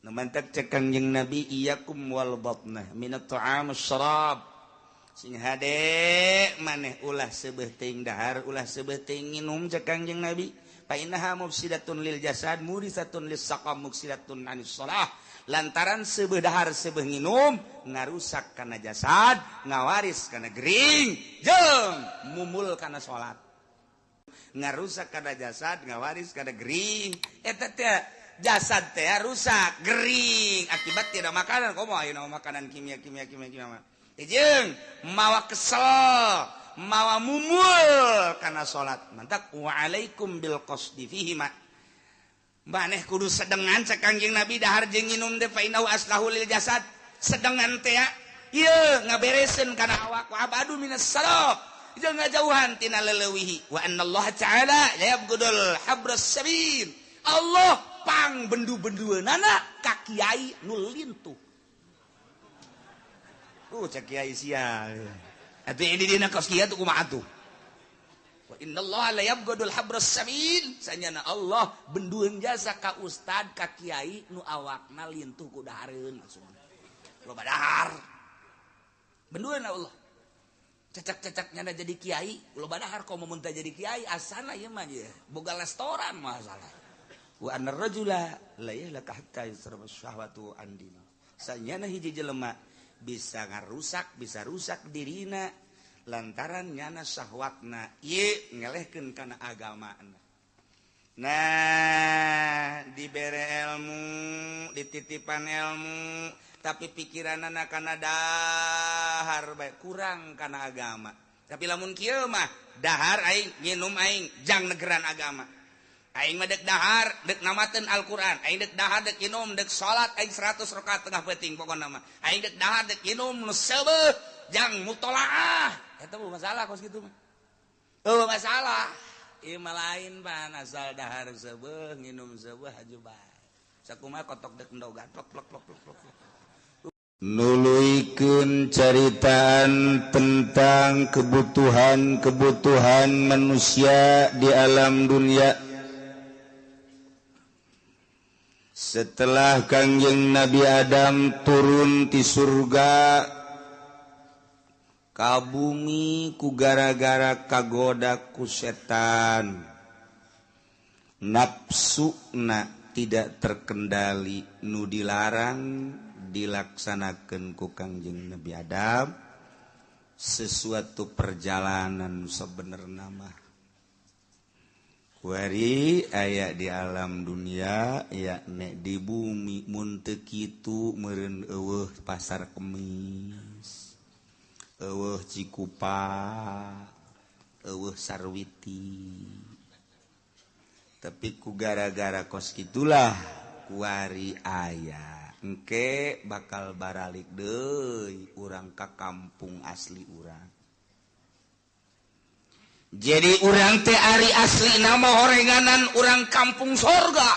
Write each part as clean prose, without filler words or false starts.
mantak cek Kangjeng Nabi iyakum wal batnah minat ta'am syarab sing hade maneh ulah seubeuh teuing dahar ulah seubeuh teuing nginum cek Kangjeng Nabi fa innaha mufsidatun lil jasad murisatun lis saqam mufsidatun anis shalah lantaran seubeuh dahar seubeuh nginum ngarusak kana jasad ngawaris kana gering jeung mumul kana salat ngarusak kana jasad ngawaris kana gering eta teh jasad teh rusak gering akibat tidak makanan komo ayeuna makanan kimia jeung mawa kesel mawa mumul kana salat mantak wa alaikum bil qasdi fihi ma maneh kudu sedengan cek Kangjeng Nabi dahar jeung nginum teh fa inau aslahu lil jasad sedengan teh ieu ngabereseun kana awak wa abadu minas sarab jeung ngajauhan tina leulewihi wa annallaha ta'ala la yabghudul habras sabil Allah pang bendu-bendueunana ka kiai nu lintuh. Cek kiai sia. Atuh ini dina kos kiai tuh kumaha atuh. Wa innallaha la yabghudul habras sabil. Sanyana Allah bendueun jasa ka ustad ka kiai nu awakna lintuh ku dahareun maksudna. Loba dahar. Bendueun Allah. Cecak-cecak nyana jadi kiai, loba dahar komo mun teh jadi kiai asana ieu mah ye. Boga restoran masalah. Wa annar rajula la yahlaka hatta yusraba syahwatu andina sanyana hiji jelema bisa ngarusak bisa rusak dirina lantaran nyana syahwatna ieu ngelehkeun kana agamana nah dibere ilmu dititipan ilmu tapi pikiranana kana dahar bae kurang kana agama tapi lamun kieu mah dahar aing nginum aing jang negeran agama aing mah dek dahar, dek namateun Al-Qur'an, aing dek dahar, dek inum, dek salat aing 100 rakaat tengah peuting pokona mah. Aing dek dahar, dek inum nu seubeuh jang mutolaah. Eta mah masalah kos kitu mah. Oh, masalah. Ieu mah lain pan asal dahar seubeuh, nginum seubeuh haju bae. Sakumaha kotok dek endog gatlok plok plok plok plok. Nuluikeun caritaan tentang kebutuhan manusia di alam dunia. Setelah Kangjeng Nabi Adam turun ti surga ka bumi ku gara-gara kagoda ku setan nafsuna tidak terkendali nu dilarang dilaksanakeun ku Kangjeng Nabi Adam sesuatu perjalanan sebenarnya mah wari aya di alam dunia ya nek di bumi mun teu kitu meureun eueuh pasar kemis eueuh Cikupa eueuh Sarwiti tapi ku gara-gara kos kitulah kuari aya engke bakal baralik deui urang ka kampung asli urang. Jadi urang teh ari asli nama horenganan urang kampung sorga.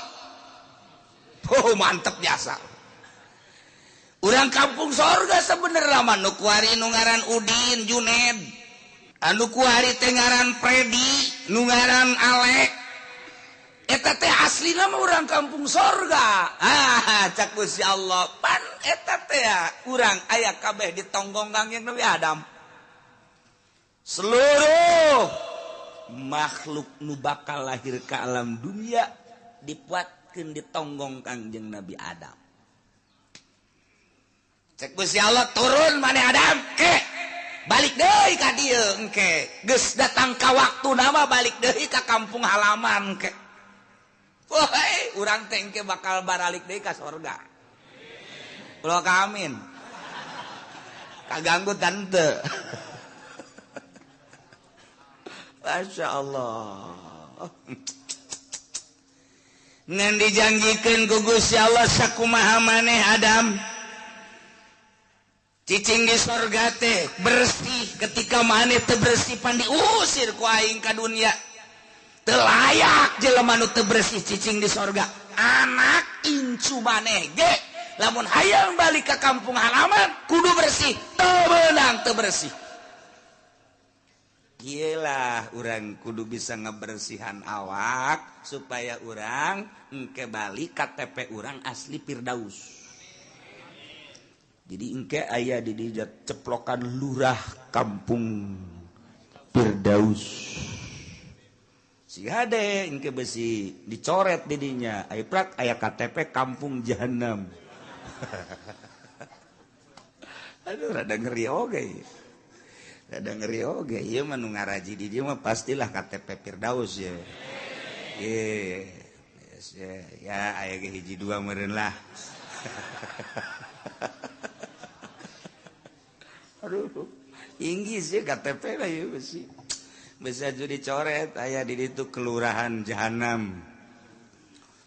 Oh mantep biasa. Urang kampung sorga sebenernya mah nu kuari nu ngaran Udin Juned. Anu kuari teh ngaran Predi, nu ngaran Alek. Eta teh asli nama urang kampung sorga. Cak Gusti Allah pan eta teh urang aya kabeh di tonggong Kangjeng Nabi Adam. Seluruh makhluk nu bakal lahir ke alam dunia dipuatkeun di tonggong Kangjeng Nabi Adam. Cek Gusti Allah turun maneh Adam, balik deui ka dieu engke. Geus datang ka waktu nama balik deui ka kampung halaman engke. Woi, urang teh engke bakal baralik deui ka sorga. Kulo amin. Kaganggu tante. Masya Allah. Ngan dijanjikeun ku Gusti Allah sakumaha maneh Adam cicing di sorga teh bersih ketika maneh teu bersih pan diusir ku aing ka dunia teu layak jelema nu teu bersih cicing di sorga anak incu maneh ge lamun hayang balik ka kampung halaman kudu bersih teu beunang teu bersih Iyalah orang kudu bisa ngebersihan awak supaya orang engke balik KTP orang asli Firdaus. Jadi engke aya di ceplokan lurah kampung Firdaus. Si hade engke besi dicoret didinya aya prak aya KTP kampung Jahanam. Aduh rada ngeri oge. Rada ngeri oge ieu mah nu ngaraji di dieu mah pastilah KTP Firdaus ya. Ye. Yes, ya aya ge hiji dua meureun lah. Aduh. Inggis ya KTP lah ieu besi. Bisa jadi coret aya di ditu kelurahan Jahanam.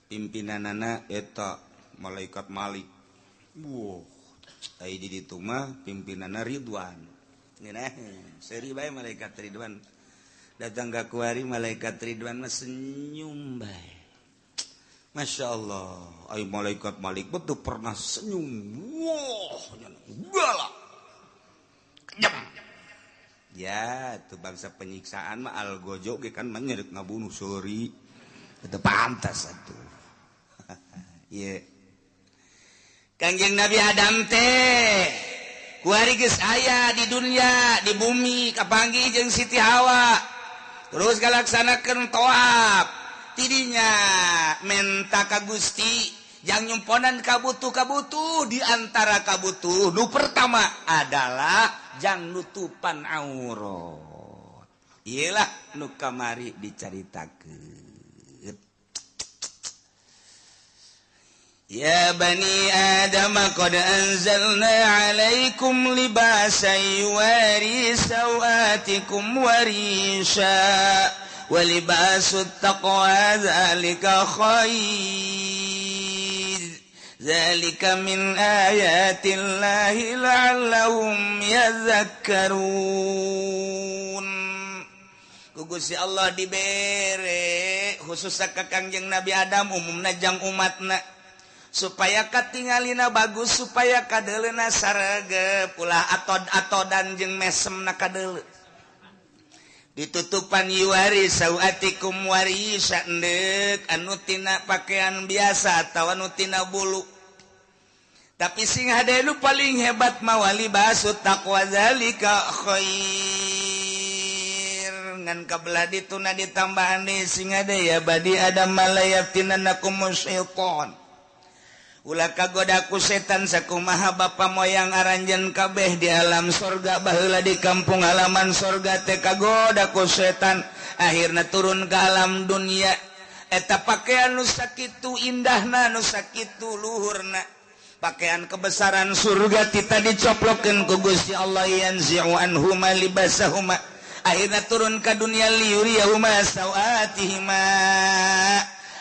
Pimpinanana eta malaikat Malik. Wow. Aya di ditu mah pimpinanna Ridwan. Seri bae malaikat Ridwan datang ka kuari malaikat Ridwan mah senyum bae. Masya Allah, ay malaikat Malik betul pernah senyum. Wah, galak. Kejam. Ya, itu bangsa penyiksaan mah algojo ge kan menyeret ngabunuh seuri. Itu pantas atuh. Ieu. Kangjeng Nabi Adam teh kuari geus aya di dunia di bumi kapanggih jeung Siti Hawa terus galaksanakeun toab tidinya menta ka Gusti jang nyumponan kabutuh di antara kabutuh nu pertama adalah jang nutupan aurat iyalah nu kamari dicaritakeun. Ya bani Adam qad anzalna alaikum libasan yuwari sawatikum warisha wa libasut taqwa dzalika khair dzalika min ayatillahi la'allahum yadhakkarun. Ku Gusti Allah dibere khusus ka Kangjeng Nabi Adam umumna jang umatna supaya katingalina bagus supaya kadeleuna sarege pula atod-atodan jeung mesemna kadele ditutupan yuwari sawatikum warisa endek anu tina pakaian biasa atawa anu tina bulu tapi sing hade nu paling hebat mah walibasut taqwa zalika khair ngan kabelah dituna ditambahan sing hade ya badi Adam malayaftinanakum syaitan ulah kagoda ku setan sakumaha bapa moyang aranjeun kabeh di alam sorga baheula di kampung halaman sorga teh kagoda ku setan akhirna turun ke alam dunia eta pakaian nu sakitu indahna nu sakitu luhurna pakaian kebesaran surga kita dicoplokeun ku Gusti Allah yanzi'u anhuma libasahuma akhirna turun ke dunia liuriyahuma sawatihima.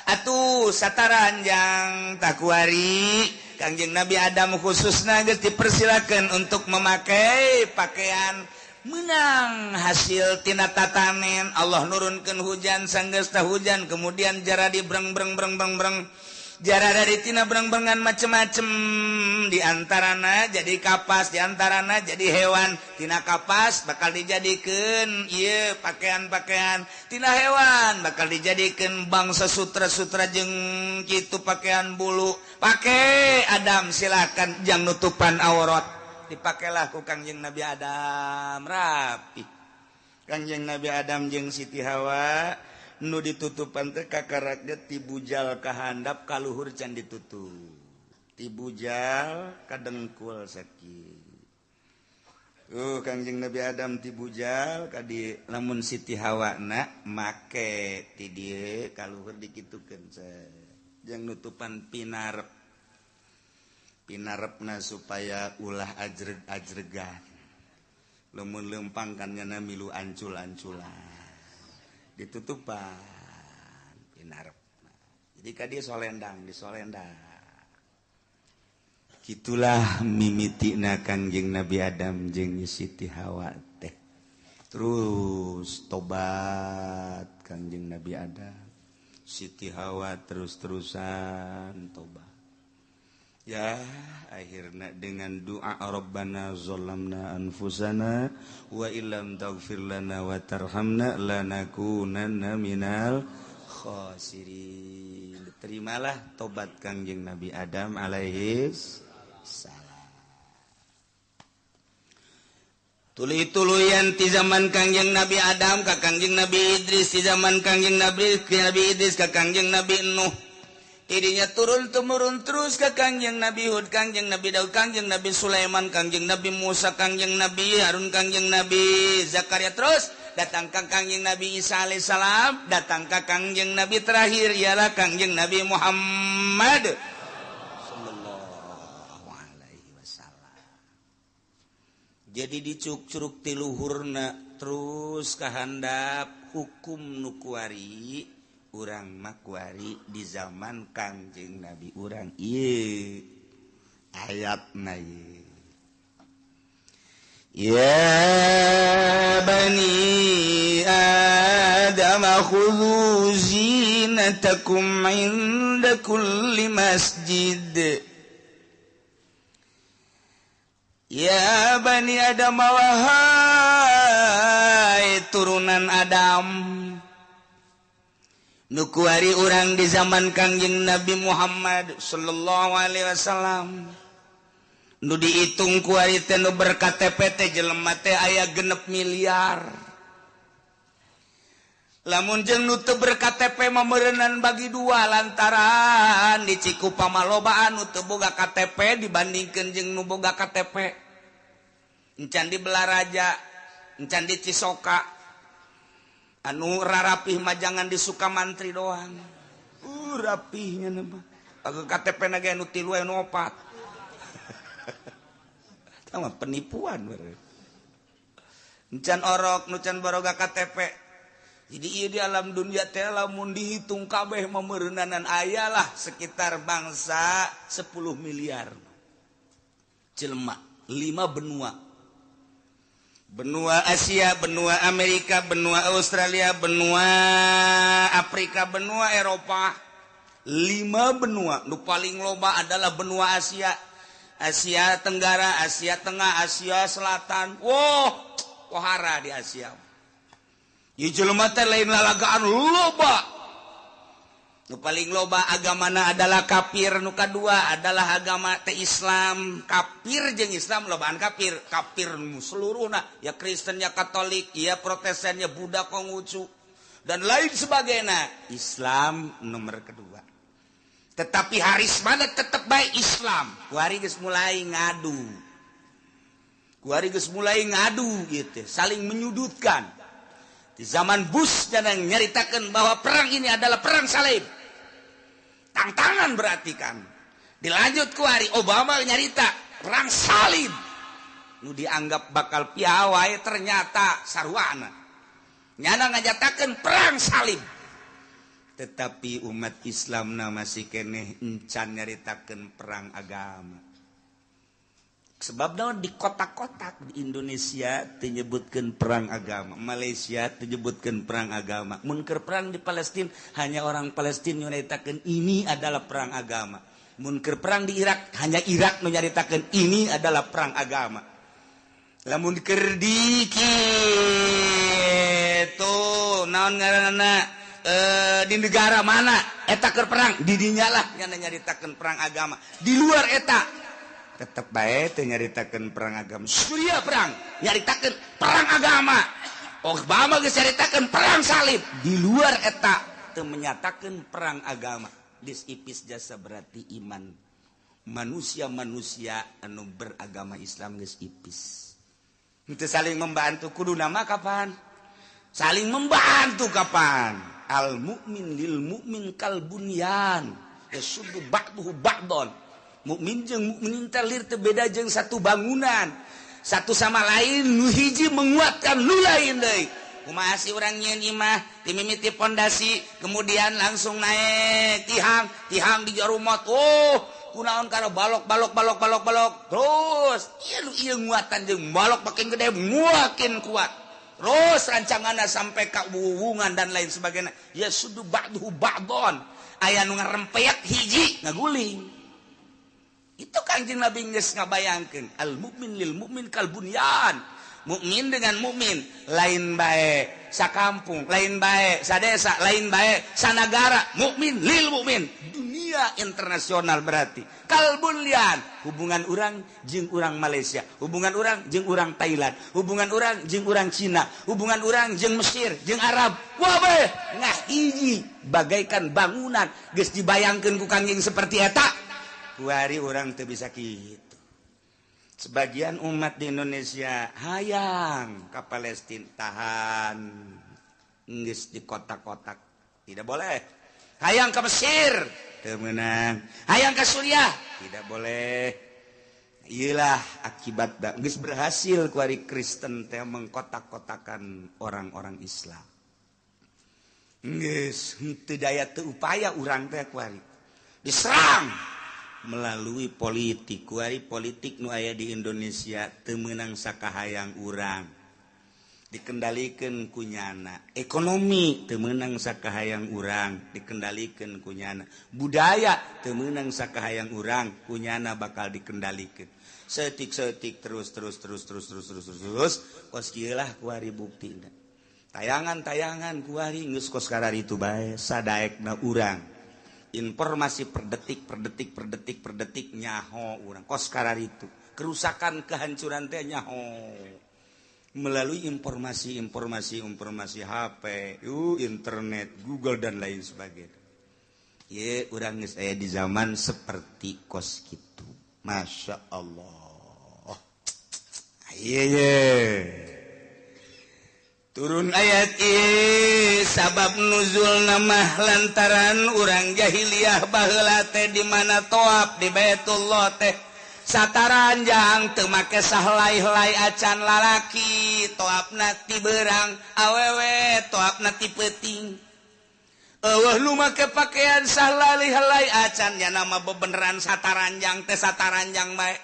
Atuh sataranjang takwari Kangjeng Nabi Adam khususna geus dipersilakeun untuk memakai pakaian menang hasil tina tatanen Allah nurunkeun hujan sanggeusna hujan kemudian jara di breng jara dari tina breng-brengan macem-macem diantarana jadi kapas diantarana jadi hewan tina kapas bakal dijadikeun ieu pakaian-pakaian tina hewan bakal dijadikeun bangsa sutra-sutra jeung kitu pakaian bulu pake Adam silakan jang nutupan aurat dipakailah ku Kangjeng Nabi Adam rapi Kangjeng Nabi Adam jeung Siti Hawa nu ditutupan teh kakaraget tibujal ka handap ka luhur can ditutup tibujal ka dengkul sakieu Kangjeng Nabi Adam tibujal ka di lamun Siti Hawa na make ti dieu ka luhur dikitukeun jeung nutupan pinarepna supaya ulah ajreg-ajregan lamun leumpang kan nyana milu ancul-anculan ditutupan pinarep jadi ka dieu solendang disolendang gitulah mimitina Kangjeng Nabi Adam jeung Siti Hawa teh terus tobat Kangjeng Nabi Adam Siti Hawa terus-terusan tobat ya akhirna dengan doa Rabbana zalamna anfusana wa illam taghfir lana wa tarhamna lanakunanna minal khasirin. Terimalah tobat Kangjeng Nabi Adam alaihi salam. Tuluy-tuluyan ti zaman Kangjeng Nabi Adam ka Kangjeng Nabi Idris, ti zaman Kangjeng Nabi Idris ka Kangjeng Nabi Nuh. Tidinya turun-temurun terus ke Kangjeng Nabi Hud, Kangjeng Nabi Daud, Kangjeng Nabi Sulaiman, Kangjeng Nabi Musa, Kangjeng Nabi Harun, Kangjeng Nabi Zakaria, terus datang ke Kangjeng Nabi Isa alaihissalam, datang ke Kangjeng Nabi terakhir ialah Kangjeng Nabi Muhammad sallallahu alaihi wasallam. Jadi dicuk-curug ti luhurna terus kahandap hukum nukuari urang makuari di zaman Kangjeng Nabi urang ieu ayatna ieu. Ya bani Adam khudhu zinatakum inda kulli masjid. Ya bani Adam wahai turunan Adam, nukuari orang di zaman Kangjeng Nabi Muhammad sallallahu alaihi wasallam. Nu dihitung kuari teh nu berKTP teh jelema teh aya 6 miliar. Lamun jeung nu teu berKTP mah meureunnan bagi dua lantaran di Cikupa malobaan nu teu boga KTP dibandingkeun jeung nu boga KTP. Encan di Belaraja, encan di Cisoka. Anu rarapih mah jangan di Sukamantri doang. Rapihnya mah. Age KTP na ge anu 3 anu 4. Sama penipuan bener. Encan orok, nucan baroga KTP. Jadi ieu di alam dunia teh lamun dihitung kabeh mah meureunanan ayalah sekitar bangsa 10 miliar. Jelema, 5 benua. Benua Asia, benua Amerika, benua Australia, benua Afrika, benua Eropa. 5 benua. Nu paling loba adalah benua Asia. Asia Tenggara, Asia Tengah, Asia Selatan. Pohara di Asia. Ieu jelema teh lain lalagaan loba. Nu paling loba agamana adalah kafir, nu kadua adalah agama teh Islam. Kafir jeung Islam lobaan kafir. Kafir seluruhna, ya Kristen, ya Katolik, ya Protestan, ya Buddha, Konghucu dan lain sebagainya. Islam nomor kedua. Tetapi haris mana tetap baik Islam. Kuari geus mulai ngadu gitu, saling menyudutkan. Di zaman Bush jangan nyaritakan bahwa perang ini adalah perang salib. Tantangan berarti kan. Dilanjut kuari Obama nyarita perang salib. Nu dianggap bakal piawai ternyata sarwana. Nyana ngajatakeun perang salib. Tetapi umat Islam masih keneh encan nyaritakeun perang agama. Sebab naon di kotak-kotak di Indonesia menyebutkan perang agama, Malaysia menyebutkan perang agama. Mun keur perang di Palestina hanya orang Palestina nyaritakeun ini adalah perang agama. Mun keur perang di Irak hanya Irak nyaritakeun ini adalah perang agama. Lamun keur di kitu naon ngaranna di negara mana eta keur perang di dinya lah nya nyaritakeun perang agama. Di luar eta tetap baik teu nyaritakeun perang agama. Surya perang nyaritakeun perang agama. Obama geus nyaritakeun perang salib. Di luar eta teu menyatakeun perang agama. Dis ipis jasa berarti iman manusia-manusia anu beragama Islam geus ipis. Henteu saling membantu kudu nama kapan? Saling membantu kapan? Al mukmin lil mukmin kal bunyan. Yasuddu ba'duhu ba'don. Mukmin jeung mukmin teh lir teu beda jeung satu bangunan. Satu sama lain nu hiji menguatkan nu lain deui. Kumaha si urang nyieun imah dimimiti pondasi kemudian langsung naik tihang di jarumot. Kunaon kana balok terus ieu nguatan jeung balok makin gede makin kuat. Terus rancanganna sampai ka wuwungan dan lain sebagainya. Ya sudu ba'duhu ba'don. Aya nu ngarempeak hiji ngaguling. Itu kan Kanjeng Nabi geus ngabayangkeun al mukmin lil mukmin kal bunyan. Mukmin dengan mukmin lain bae sakampung, lain bae sadesa, lain bae sanagara. Mukmin lil mukmin dunia internasional berarti kal bunyan. Hubungan orang jeung urang Malaysia, hubungan orang jeung urang Thailand, hubungan orang jeung urang Cina, hubungan orang jeung Mesir jeung Arab. Wah bae ngah hiji bagaikan bangunan geus dibayangkeun ku Kangjeng seperti eta. Kuari orang teu bisa kitu. Sebagian umat di Indonesia hayang ke Palestina tahan geus di kotak-kotak tidak boleh. Hayang ke Mesir teu meunang. Hayang ke Suriah tidak boleh. Iyalah akibat geus berhasil kuari Kristen teh mengkotak-kotakan orang-orang Islam. Geus teu daya teu upaya urang teh kuari diserang melalui politik. Kuari politik nu aya di Indonesia teu meunang sakahayang urang dikendalikeun ku nyana. Ekonomi teu meunang sakahayang urang dikendalikeun ku nyana. Budaya teu meunang sakahayang urang ku nyana bakal dikendalikeun. Setik-setik terus kos kieu lah kuari buktina. Tayangan-tayangan kuari geus kos kararitu bae sadaekna urang. Informasi per detik nyaho urang kos kararitu. Kerusakan kehancuran teh nyaho melalui informasi HP, internet, Google dan lain sebagainya. Ye urang geus aya di zaman seperti kos kitu. Masya Allah. Ye. Turun ayat ieu sabab nuzul nama lantaran urang jahiliyah baheula teh di mana toab di Baitullah teh sataranjang teu make sahelai-helai acan lalaki, toabna ti beurang awewe, toabna ti peuting. Eueuh nu make pakaian sahelai-helai acan nya nama bebeneran sataranjang teh sataranjang bae.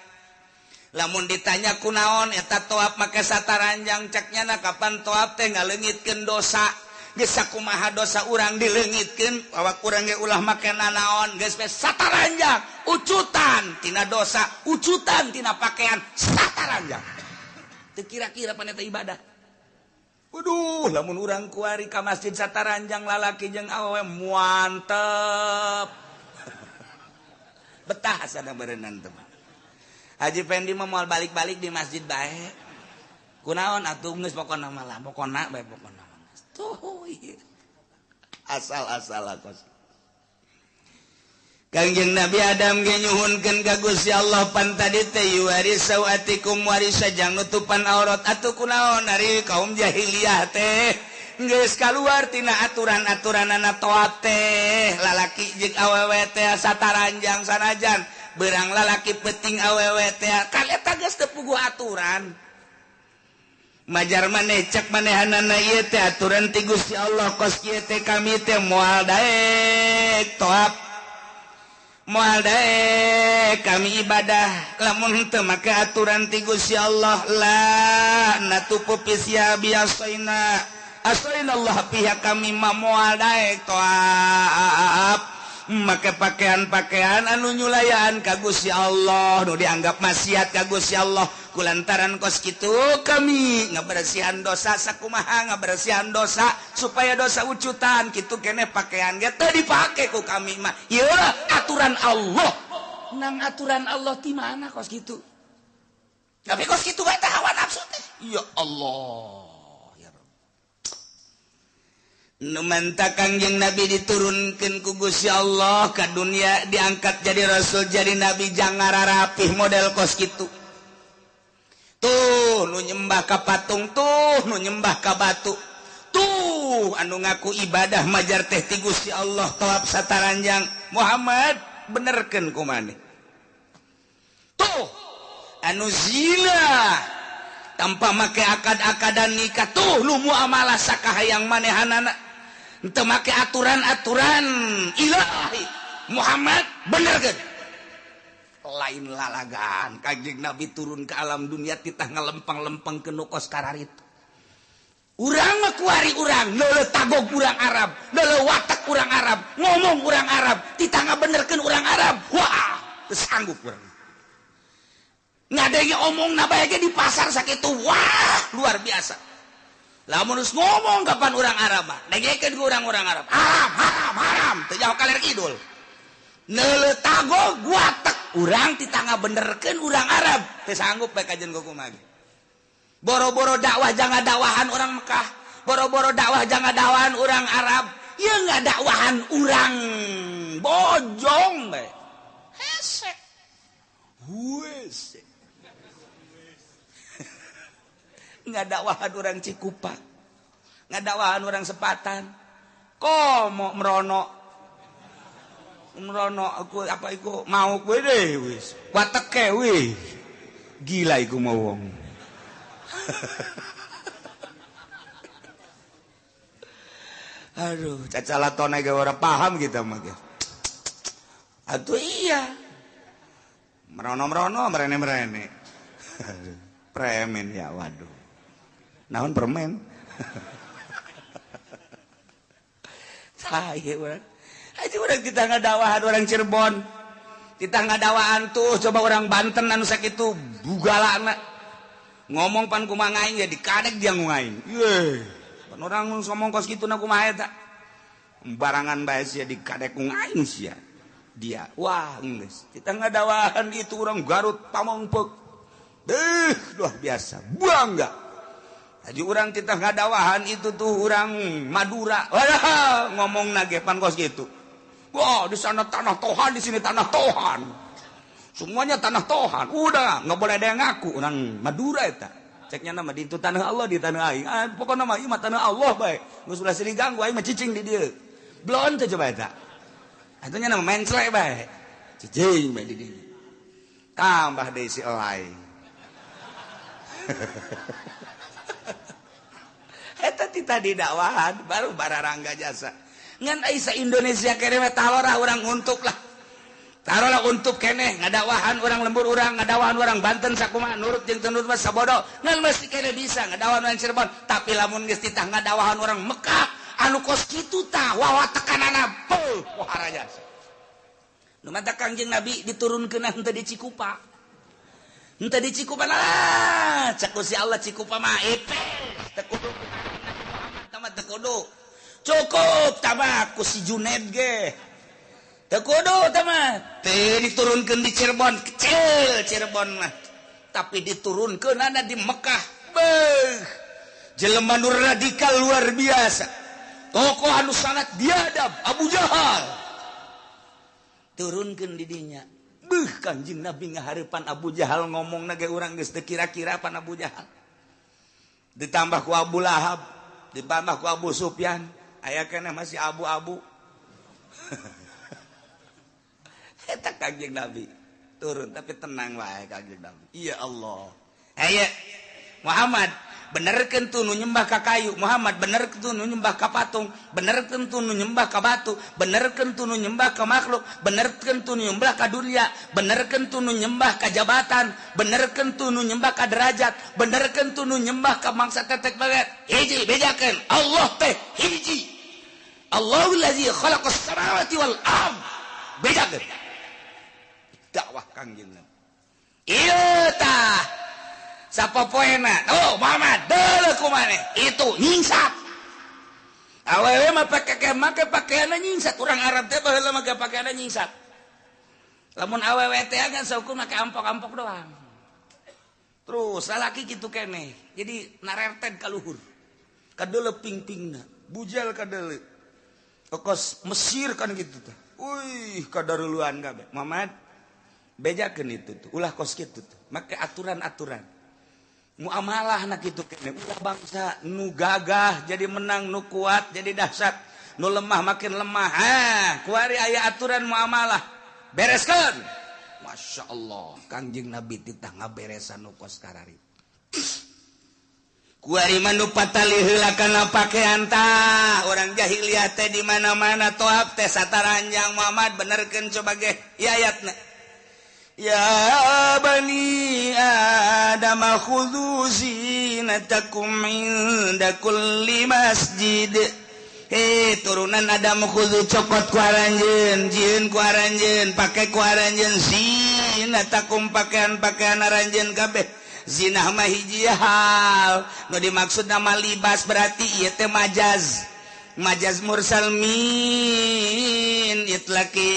Lamun ditanya kunaon eta toab make sataranjang ceknyana kapan toab teh ngaleungitkeun dosa. Geus sakumaha dosa urang dileungitkeun awak urang ge ulah make nanaon geus we sataranjang ucutan tina dosa, ucutan tina pakaian sataranjang. Teu kira-kira pan eta ibadah. Waduh, lamun urang kuari ka masjid sataranjang lalaki jeung awewe mantep. Betah sana berenang teman. Haji Pendi mah moal balik-balik di masjid bae. Kunaon atuh geus pokona malah, pokona bae pokona. Tuh ieu. Asal-asal kos. Kangjeng Nabi Adam ge nyuhunkeun ka Gusti Allah pan tadi teh yuwaris sawatikum warisajang nutupan aurat atuh kunaon ari kaum jahiliyah teh geus kaluar tina aturan-aturanana toat teh lalaki jeung awewe teh sataranjang sanajan berang lalaki peting awewe teh kan eta geus teu puguh aturan. Majar maneh cek manehanana ieu teh aturan ti Gusti Allah kos kieu teh kami teh moal daek toab. Moal daek kami ibadah lamun teu make aturan ti Gusti Allah la natupu pisya biasaina. Asaina Allah pihak kami mah moal daek toab. Make pakaian-pakaian anu nyulayaan ka Gusti Allah nu dianggap maksiat ka Gusti Allah kulantaran kos kitu kami ngabersihan dosa sakumaha ngabersihan dosa supaya dosa ucutan kitu keneh pakaian ge teu dipake ku kami mah ieu aturan Allah nang aturan Allah ti mana kos kitu tapi kos kitu bae teh hawa nafsu teh ya Allah. Numanta Kangjeng Nabi diturunkeun ku Gusti Allah ka dunia diangkat jadi rasul jadi nabi jangan rapih model kos kitu. Tuh nu nyembah ka patung, tuh nu nyembah ka batu. Tuh anu ngaku ibadah majar teh ti Gusti Allah toab sataranjang. Muhammad benerkeun ku maneh. Tuh anu zina tanpa make akad-akadan nikah tuh nu muamalah sakahayang manehanana. Teu make aturan-aturan ilahi. Muhammad benerkeun. Lain lalagan Kangjeng Nabi turun ke alam dunia titah ngalempang-lempeng ke nukos kararit. Urang mah kuari urang, leuleuh tagog urang Arab, leuleuh watak urang Arab, ngomong urang Arab, titah ngabenerkeun urang Arab. Wah, teu sanggup urang. ngadenge omong nabae di pasar sakitu wah luar biasa. Lamun geus ngomong kapan urang Arab mah dengekeun ku urang-urang Arab haram teu jauh kaler kidul neuletago guatek urang ti tangga benerkeun urang Arab teu sanggup bae kajen ku kumaha boro-boro dakwah jangan dakwahan orang Mekah boro-boro dakwah jangan dakwahan urang Arab ya ngadakwahan urang bojong bae hese huese ngadakwahan orang Cikupa ngadakwahan orang Sepatan komo merono aku apa iku mau kowe deh wis wateke weh gila iku mau wong aduh cacalatona ge ora paham kita mah ge atuh iya merono merene premen ya waduh naon permen saya urang aja urang kita ngadawahan orang Cirebon kita ngadawahan tuh coba orang Banten anu sakitu bugalana ngomong pan kumaha ngaing ya dikadek dia ngaing ye pan orang ngomong kos kitu na kumaha eta barangan bae sia dikadek ngaing sia dia wah geus kita ngadawahan itu orang Garut Pamongpeuk luar biasa bangga. Jadi orang kita ngadawahan itu tuh orang Madura. Wah, ngomong nage pan kos gitu. Wah, di sana tanah Tuhan, di sini tanah Tuhan. Semuanya tanah Tuhan. Udah, nggak boleh ada yang ngaku orang Madura itu. Ceknya nama di itu tanah Allah di tanah aing. Pokoknya nama ieu tanah Allah bae. Geus ulah sering ganggu aing mah cicing di dieu. Blon teh coba eta. Atunya nama menclek bae. Cicing bae di dieu. Tambah deui si elai. Eta tita di dakwahan baru bararangga jasa ngan asa Indonesia kene mah talorah urang untuk lah tarolah untuk kene ngadakwahan urang lembur urang ngadakwahan urang Banten sakumaha nurut jeung teu nurut mah sabodo ngan mesti kene bisa ngadakwahan urang Cirebon tapi lamun geus titah ngadakwahan urang Mekah anu kos kitu tah wawa tekanana peuh pohara jasa nu mata Kangjeng Nabi diturunkeun henteu di Cikupa henteu di Cikupa lah cak ku si Allah Cikupa mah epes teu kudu tekudu cukup tamak ku si Junaid ge tekudu tamak teh diturunkeun di Cirebon kecil Cirebon mah tapi diturunkeun ada di Mekah beuh jelema nu radikal luar biasa tokoh anu sangat biadab Abu Jahal turunkeun di dinya beuh Kanjeng Nabi ngahareupan Abu Jahal ngomongna ge urang geus teu kira-kira pan Abu Jahal ditambah ku Abu Lahab ditambah ku Abu Sufyan aya kana masih abu-abu eta Kanjeng Nabi turun tapi tenang wae Kanjeng Nabi iya Allah aya Muhammad benerkeun tuh nu nyembah ka kayu Muhammad benerkeun tuh nu nyembah ka patung benerkeun tuh nu nyembah ka batu benerkeun tuh nu nyembah ka makhluk benerkeun tuh nu nyembah ka dunia benerkeun tuh nu nyembah ka jabatan benerkeun tuh nu nyembah ka derajat benerkeun tuh nu nyembah ka mangsa tetek banget hiji bejakeun Allah teh hiji Allahul ladzi khalaqas samawati wal ard bejakeun dakwah Kangjeng Nabi ieu tah sapopoena oh Muhammad deuleu kumaha itu nyingsat awewe mah make pakaianna nyingsat urang Arab teh baheula make pakaianna nyingsat lamun awewe teh kan saukur make ampok-ampok doang terus lalaki kitu keneh jadi narerted ka luhur kadeuleu ping-pingna bujal kadeuleu kos Mesir kan gitu teh uih kadaruluan kabeh Muhammad bejakeun itu tuh ulah kos kitu tuh make aturan-aturan muamalah nak itu kene ulah bangsa nu gagah jadi menang nu kuat jadi dahsyat nu lemah makin lemah kuari aya aturan muamalah bereskeun Masya Allah Kangjeng Nabi titah ngaberesan nu kos karari kuari mah nu patali heula kana pakaian tah orang jahiliyah teh di mana-mana toab teh sataranjang Muhammad benerkeun coba ge ayatna Ya bani Adam khudhu zinatakum inda kulli masjid. Turunan Adam khudhu cokot ku aranjeun, jieun ku aranjeun, pake ku aranjeun zinatakum pakaian-pakaian aranjeun kabeh zinah mah hiji hal nu dimaksud nama libas berarti ieu teh majaz mursal min itlaqil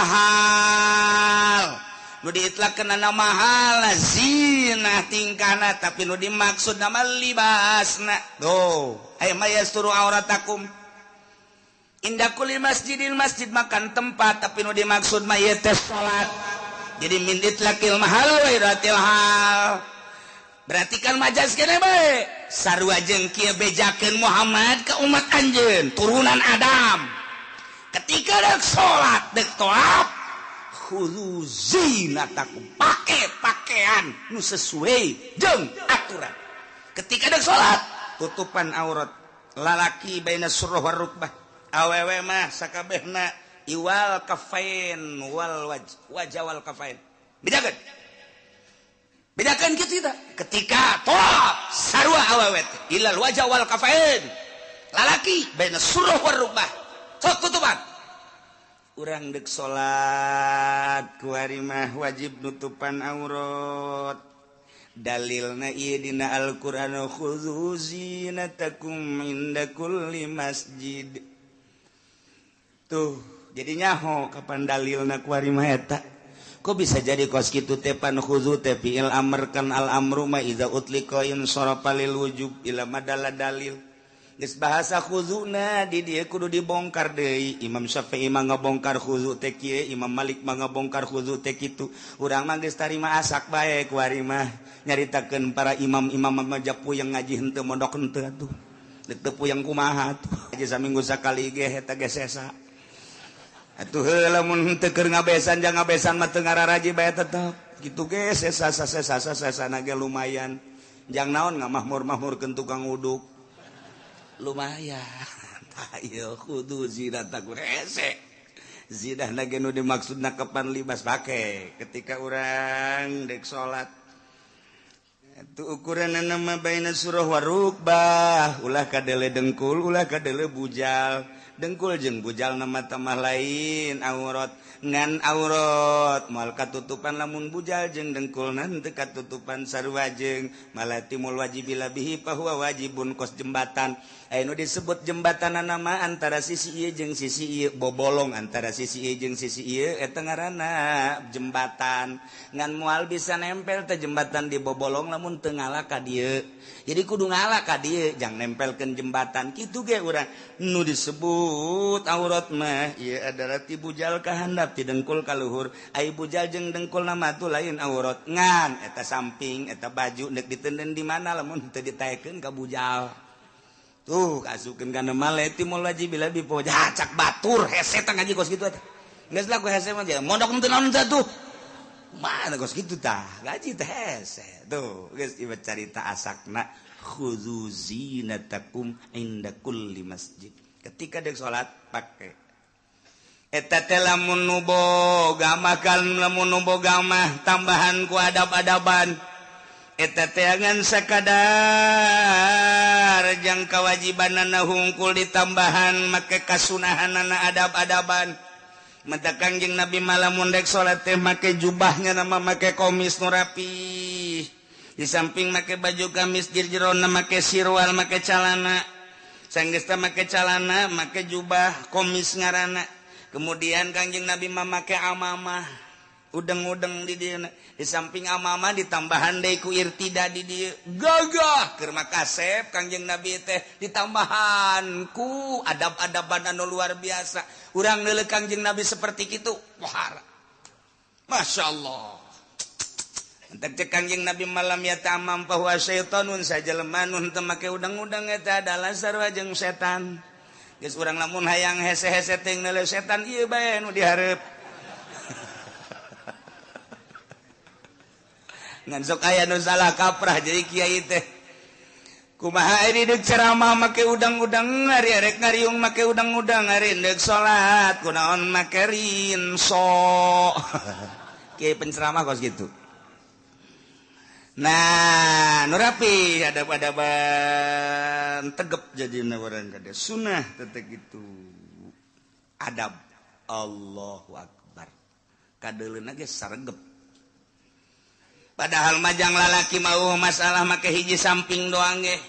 hal nu diitlaqkeun nama hal zinah tingkahna tapi nu dimaksud nama libasna tuh ay mayasturu auratakum inda kulli masjidin masjid makan tempat tapi nu dimaksud mah ieu teh salat jadi min itlaqil mahal wa iratil hal berarti kan majaz kene bae sarua jeung kieu bejakeun Muhammad ka umat anjeun turunan Adam ketika deuk salat deuk tawaf khudzu zinatakum pake pakaian nu sesuai jeung aturan ketika deuk salat tutupan aurat lalaki baina surah war rukbah awewe mah sakabehna iwal kafain wal wajah wal kafain bedakan gitu kita ketika tawaf sarua awewe ilal wajah wal kafain lalaki baina surah war rukbah sok tutupan urang deuk salat kuari mah wajib nutupan aurat dalilna ieu dina Al-Qur'an khudzu zinatakum inda kulli masjid tuh jadi nyaho kapan dalilna kuari mah eta kok bisa jadi kos kitu teh pan khudzu teh fi'il amr kan al amru ma idza utliqa in sarafa lil wujub ila madalla dalil geus bahasa khuzuna di dieu kudu dibongkar deui Imam Syafi'i mah ngabongkar khudzu teh kieu Imam Malik mah ngabongkar khudzu teh kitu urang mah geus tarima asak bae kuari mah nyaritakeun para imam-imam majapu yang ngaji henteu mondok henteu atuh deuk teu puyeng kumaha atuh aja saminggu sakali ge eta ge sesa atuh heula mun henteu keur ngabesan jang ngabesan mah teu ngararaji bae tetep kitu ge sesa ge lumayan jang naon ngamahmur-mahmurkeun tukang uduk lumayan ayo kudu zinatakum hese zinah lagi nu dimaksudna kapan libas pake ketika urang dek salat itu ukuran nama baina surah warukbah ulah kadele dengkul ulah kadele bujal dengkul jeung bujal nama tamah lain aurat ngan aurat moal katutupan lamun bujal jeung dengkulna teu katutupan sarua jeung malatimul wajibil bihi fa huwa wajibun kos jembatan anu disebut jembatan nama antara sisi ieu jeung sisi ieu bobolong antara sisi ieu jeung sisi ieu eta ngaranna jembatan ngan moal bisa nempel teh jembatan di bobolong lamun teu ngalah ka dieu jadi kudu ngalah ka dieu jang nempelkeun jembatan kitu ge urang nu disebut aurat mah ieu adalah ti bujal ka handap ti dengkul ka luhur ai bujal jeung dengkul nama tu lain aurat ngan eta samping eta baju neuk ditenden di mana lamun teu ditaekeun ka bujal tuh kasukeun kana maleti mul wajib bila bipoja cak batur hese teh ngaji kos kitu eta geus laku hese mah mondok teu naon teh tuh mana kos kitu tah gaji teh hese tuh geus ieu carita asakna khudzu zinatakum inda kulli masjid ketika deuk salat pake eta teh lamun nu boga makan lamun nu boga mah tambahan ku adab-adaban eta teh ngan sakadar jang kawajibanana hungkul ditambahan make kasunahanana adab-adaban mata Kangjeng Nabi malamun dek salat teh make jubahnya nama make komis nu rapi di samping make baju gamis di jerona make sirwal make calana sanggeus teh make calana make jubah komis ngaranna kemudian Kangjeng Nabi mah make amamah udeng-udeng di dieu di samping amamah ditambahan deui ku irtida di dieu gagah keur makasep Kangjeng Nabi teh ditambahan ku adab-adaban anu luar biasa urang neuleuk Kangjeng Nabi seperti kitu wahara masyaallah entek cek Kangjeng Nabi malam ya tamam bahwa syaitanun sajelema nu teu make udeng-udeng eta adalah sarua jeung setan geus urang lamun hayang hese-hese teh neuleuk setan ieu bae nu dihareup ngan sok aya nu salah kaprah jadi kiai teh kumaha ari deuk ceramah make udang-udang ari arek ngariung make udang-udang ari deuk salat kunaon make rinso kiai penceramah kos gitu nah nu rapi adab-adaban tegep jadina urang kada sunah teh kitu adab Allahu akbar kadeleuna ge saregep padahal majang lalaki mau masalah make hiji samping doang ge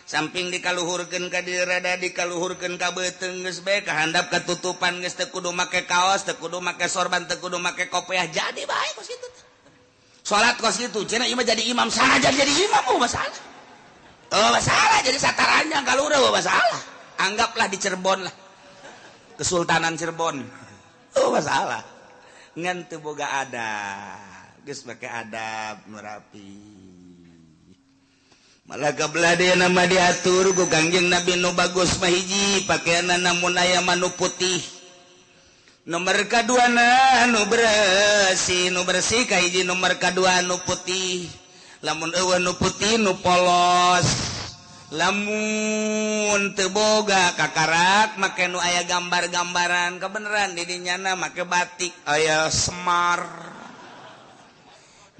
samping dikaluhurkeun ka dieu rada dikaluhurkeun ka beuteung geus bae kahandap katutupan geus teu kudu make kaos teu kudu make sorban teu kudu make kopiah jadi bae kos kitu salat kos kitu cenah ieu mah jadi imam saja jadi imam masalah masalah jadi satarannya kalau udah masalah anggaplah di Cirebon lah Kesultanan Cirebon masalah ngan teu boga adab geus make adab nu rapi malah kabelah dia nama diatur ku Kangjeng Nabi nu bagus mah hiji pakaianna namun aya manu putih nomor kaduana nu bersih ka hiji nomor kadua nu putih lamun eueuh nu putih nu polos lamun teu boga kakarak make nu aya gambar-gambaran kebeneran di dinyana make batik aya Semar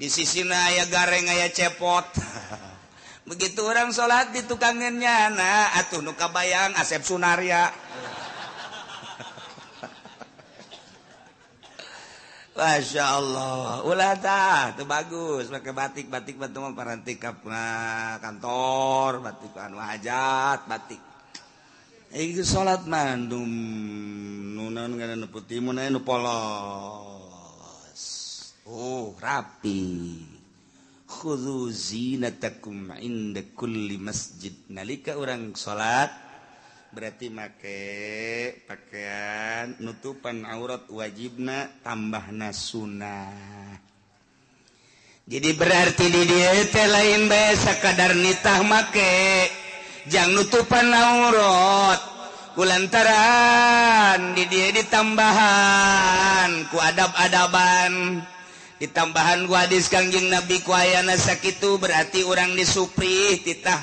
di sisina aya gareng aya cepot begitu orang salat di tukangeun nyana atuh nu kabayang Asep Sunaria Masya Allah ulah tah itu bagus pakai batik batu mah paranti ka kantor batik anu hajat batik ieu salat mandum nu naon ngaranna putih mun aya nu polos rapi khudzu zinatakum inda kulli masjid nalika urang salat berarti make pakaian nutupan aurat wajibna tambahna sunnah jadi berarti di dieu teh lain bae sakadar nitah make jang nutupan aurat kulantaran di dieu ditambahan ku adab-adaban ditambahan ku hadis Kangjeng Nabi ku ayana sakitu berarti urang disupri titah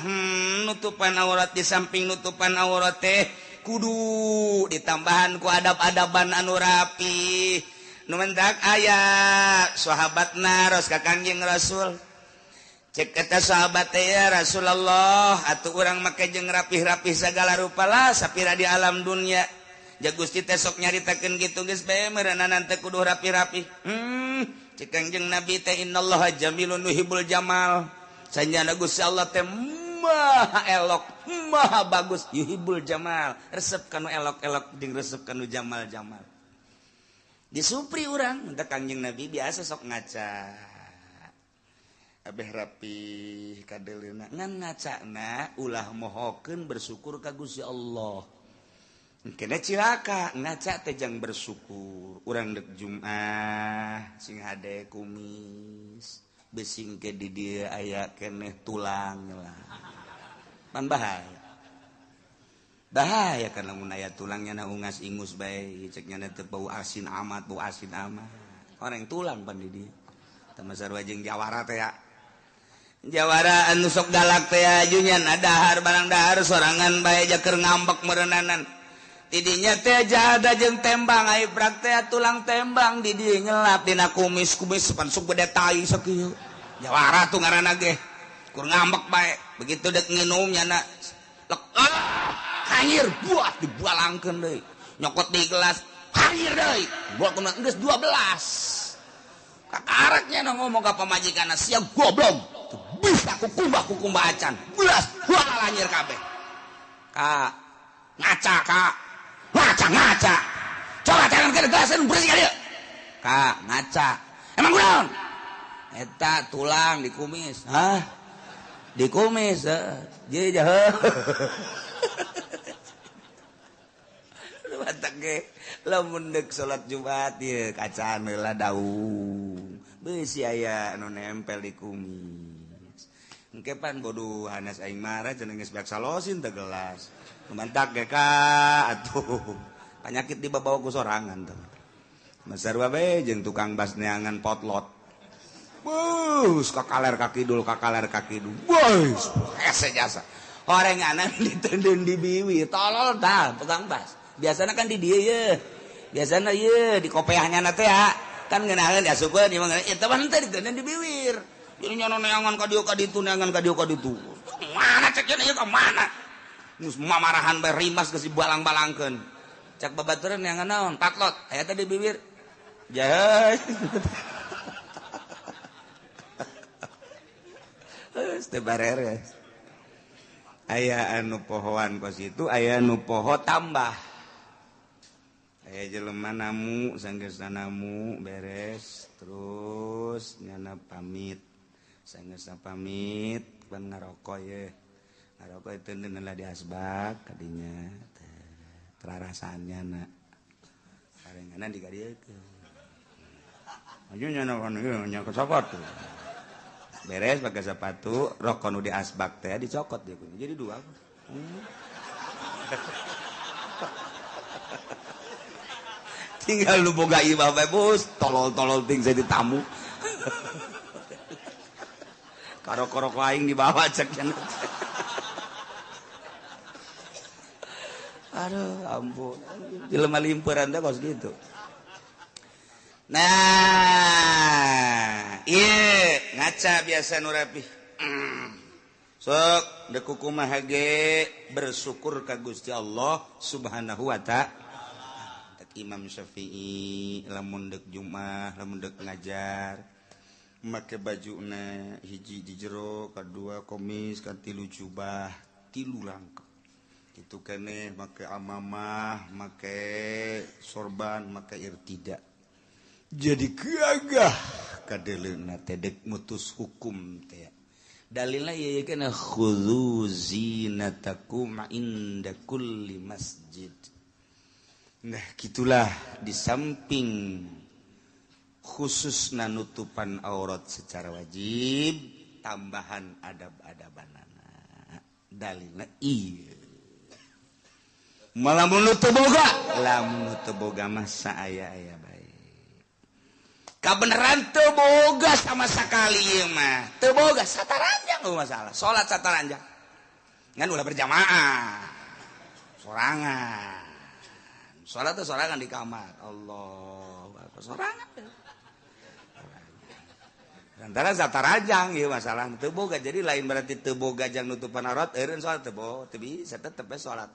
nutupan aurat di samping nutupan aurat teh kudu ditambahan ku adab-adaban anu rapi nu mentak aya sahabatna ros ka Kangjeng Rasul cek eta sahabat teh ya Rasulullah atuh urang make jeung rapih-rapih sagala rupa lah sapira di alam dunya ja Gusti teh sok nyaritakeun kitu geus bae meureunan teh kudu rapi-rapi cek Kangjeng Nabi teh innallaha jamilun yuhibbul jamal sanjana Gusti Allah teh maha elok maha bagus yuhibbul jamal resep kanu elok-elok jeung resep kanu jamal-jamal disupri urang da Kangjeng Nabi biasa sok ngaca abeh rapi kadeleuna ngan ngacana ulah mohokeun bersyukur ka Gusti Allah kena cilaka ngaca teh jang bersyukur urang dek Jumat sing hade kumis besing ke di dieu aya keneh tulang lah pan bahaya kan lamun aya tulangnya na ungas ingus bae cek nya teu bau asin amat orang tulang pan di dieu tah masarua jeung jawara teh ya jawara anu sok galak teh ajunyan adahar barang dahar sorangan bae jakeur ngambek meureunanan didinya teh jada jeung tembang ai brak teh tulang tembang di dieu nyelap dina kumis pan sok gede tai sakieu jawara tuh ngaranna ge kur ngambek bae begitu dek nginum nyana lek hanyir buah dibualangkeun deui nyokot di gelas hanyir deui buah kumaha geus 12 kakaraknya na ngomong ka pamajikanna sia goblok bisa kukumbah acan belas buah hanyir kabeh ngaca coba tangan ke gelasan bersih kali ya ngaca emang kunaon eta tulang di kumis di kumis jadi batak ge lamun deuk salat Jumat ieu kacaan heula daung beusi aya anu nempel di kumis engke pan bodoh hanas aing marah cenah geus beak salosin teh gelas mantak ge ka atuh panyakit dibawa ku sorangan teh masarua bae jeung tukang bas neangan potlot bus kakaler kaki dul bus hese jasa orenganan ditendeun di biwi tolol tah tukang bas biasana kan di dieu ye biasana ye di kopeahnya na teh kan ngeunaheun diasukeun ieu mah eta mah teh ditendeun di biwir jadi nyono neangan ka dieu ka ditu mana cek ieu ka mana nus mamarahan bae rimas geus dibalang-balangkeun cak babaturan neangan naon patlot aya teh di bibir Jahat. Beres. Aya anu pohoan kos itu aya nu poho tambah. Aya jelema namu sanggeusna namu beres terus nyana pamit. Sanggeusna pamit ban ngaroko ye. Ngaroko teu neuneulah di asbak kadinya. Terarasannya na. Karengana digadiekeun. Aja nyana kana nya ka sapatu. Beres pakai sepatu, rokok nu di asbak teh dicokot dia punya. Jadi dua. Tinggal lu boga imah bae bos, tolol-tolol ting jadi tamu. Karo-karo aing dibawa cek cenah. Aduh, ampun. Jelema limperan teh kos gitu. Nah, iya ngaca biasa nu rapih. Sok deuk kumaha ge bersyukur ka Gusti Allah Subhanahu wa ta'ala. Tak Imam Syafi'i lamun deuk Jumat, lamun deuk ngajar make bajuna hiji di jero, kadua komis, katilu jubah, tilu rangka. Kitu keneh make amamah, make sorban, make irtida. Jadi gagah kadeleuna teh dek mutus hukum teh. Dalilna ieu kana khudzu zinatakum inda kulli masjid. Nah, gitulah di samping khususna nutupan aurat secara wajib, tambahan adab-adabanana. Dalilna ieu. Malamun nu teu boga, lamun nu teu boga mah saaya-aya bae. Kabeneran teu boga sama sakali ieu mah. Teu boga sataranjang eueuh masalah. Salat sataranjang. Ngan ulah berjamaah. Sorangan. Salat teh sorangan di kamar. Allahu Akbar. Sorangan. Lantaran sataranjang ieu masalah teu boga. Jadi lain berarti teu boga jang nutupan aurat, eureun salat teu boga, teu bisa tetep salat.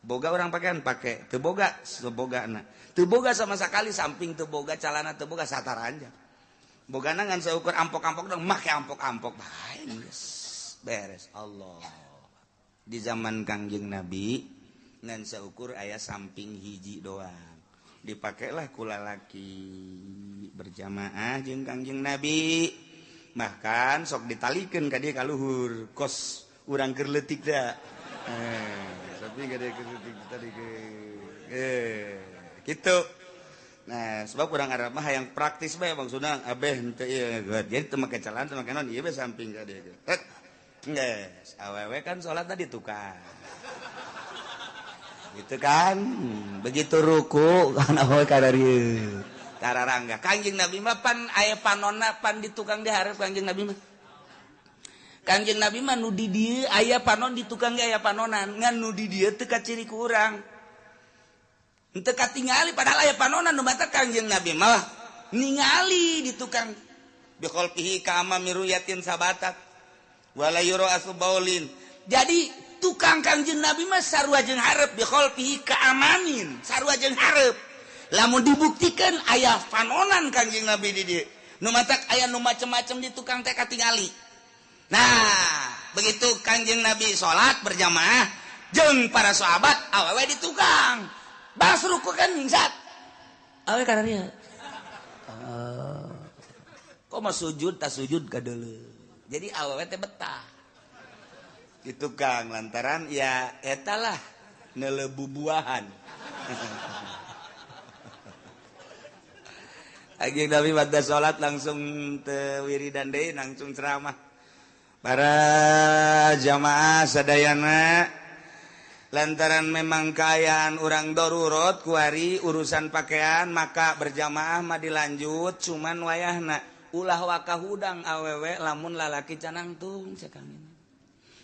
Boga orang pakaian pakai, teu boga sebogana. Teu boga sama sekali samping teu boga calana teu boga sataranjang. Bogana ngan seukur ampok-ampok dong, make ampok-ampok bae geus beres. Allah. Di zaman Kangjeng Nabi ngan seukur aya samping hiji doang. Dipakailah ku lalaki berjamaah jeung Kangjeng Nabi. Bahkan sok ditalikeun ka dieu ka luhur, kos urang keur leutik da. Tapi gak ada kritik tadi gitu. Nah, sebab kurang Arab mah yang praktis bae Bang Sunang abeh henteu ieu. Jadi teu make celana, teu make naon, ieu bae samping ka dieu. Geus, awewe kan salat tadi tukang. Gitu kan? Begitu ruku kan awewe ka dieu. Tararangga. Kangjeng Nabi mah pan aya panonna pan di tukang dihareup Kangjeng Nabi mah. Kangjeng Nabi mah nu di dieu aya panon di tukang ge aya panonan ngan nu di dieu teu kaciri ku urang henteu katingali padahal aya panonan nu batak Kangjeng Nabi mah ningali di tukang bi khalfihi ka amami ruyatin sabatat wala yura asbaulin. Jadi tukang Kangjeng Nabi mah sarua jeung hareup bi khalfihi ka amamin sarua jeung hareup. Lamun dibuktikan aya panonan Kangjeng Nabi di dieu nu matak aya nu macem-macem di tukang teh katingali. Nah, begitu Kangjeng Nabi sholat berjamaah jeung para sahabat awewe di tukang. Bas ruku kan mingsat. Awewe kana dieu. Kok mah sujud tak sujud ka deuleu. Jadi awewe teh betah. Di tukang lantaran ya eta lah neuleuh buahan. Kangjeng Nabi pada sholat langsung teu wiridan deui langsung ceramah. Para jamaah sadayana lantaran memang kaayaan urang darurat kuari urusan pakaian maka berjamaah mah dilanjut cuman wayahna ulah waka hudang awewe lamun lalaki can nangtung cekangin.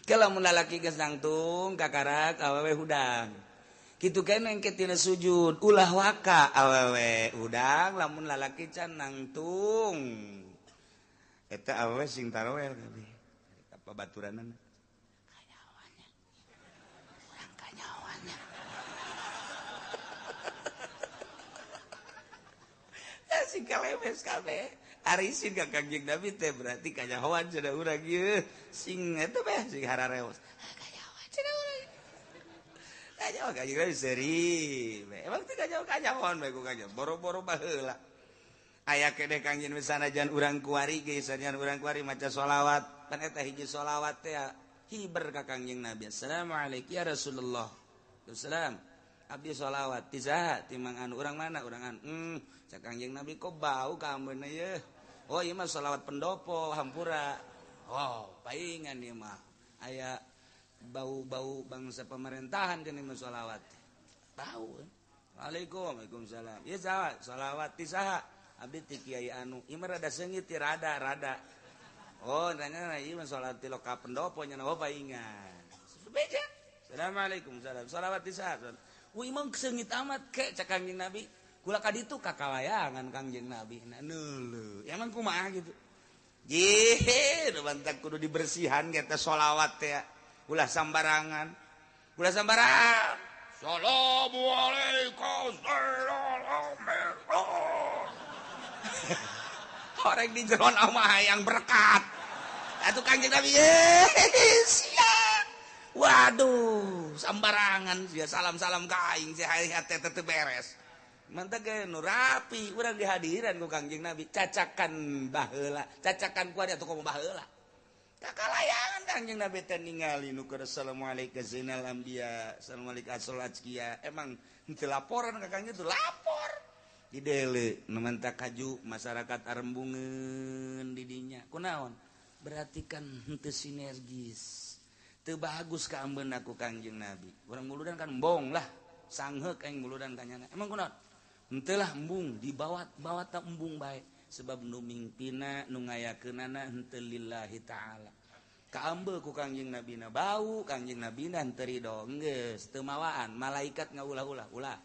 Ke lamun lalaki geus nangtung kakarak awewe hudang. Kitu keneh engke tina sujud ulah waka awewe hudang lamun lalaki can nangtung. Eta awewe sing tarawel kabeh. Babaturanana kanyawannya urang kanyawannya sing kalemes kabeh arisin ka Kangjeng Nabi teh berarti kanyahoan cenah urang ieu sing eta beh sing harareos kanyahoan cenah urang kanyahoan Kangjeng Nabi seri emang teh kanyahoan bae ku kanyahoan boro-boro baheula aya kene Kangjeng sanajan urang kuari ge sanajan urang kuari maca sholawat pan eta hiji sholawat teh hiber ka Kangjeng Nabi assalamualaikum ya Rasulullah wassalam abdi sholawat tisaha timang anu urang mana urang anu cak Kangjeng Nabi kok bau ka ambeuna ye oh ieu mah sholawat pendopo hampura oh paingan ieu mah aya bau-bau bangsa pemerintahan cenah mah sholawat bau Waalaikumsalam ieu saha sholawat tisaha abdi ti kiai anu ieu mah rada seungit ti rada oh nanya ieu mah sholawat ti loka pendopo nya oh paingan beja assalamualaikum salam sholawat tisaha wih emang seungit amat ke cak Kangjeng Nabi kula ka ditu kakalayangan Kangjeng Nabi nah neuleuh emang kumaha gitu jih bantak kudu dibersihan kita sholawat teh ulah sambarangan assalamualaikum orang di jeron mah yang berkat atuh Kangjeng Nabi siap waduh sambarangan sia salam-salam ka aing sia hate teu beres mantap ge nu rapi urang dihadiran ku Kangjeng Nabi cacakan baheula cacakan ku atuh komo baheula kakalayangan Kangjeng Nabi teh ningali nu keur assalamualaikum zainal anbiya assalamualaikum azkia emang henteu laporan ka Kangjeng tuh lapor dideule nu menta kaju masyarakat arembungeun di dinya kunaon berarti kan henteu sinergis teu bagus ka ambeun aku Kangjeng Nabi urang muludan kan embong lah sangheuk aing muludan kanyana emang kunaon henteu lah embung dibawa ta embung bae sebab nu mingpina nu ngayakeunana henteu lillahi taala kaambeul ku Kangjeng Nabi na bau Kangjeng Nabi na henteu ridho geus teu mawaan malaikat ngaulah-ulah ulah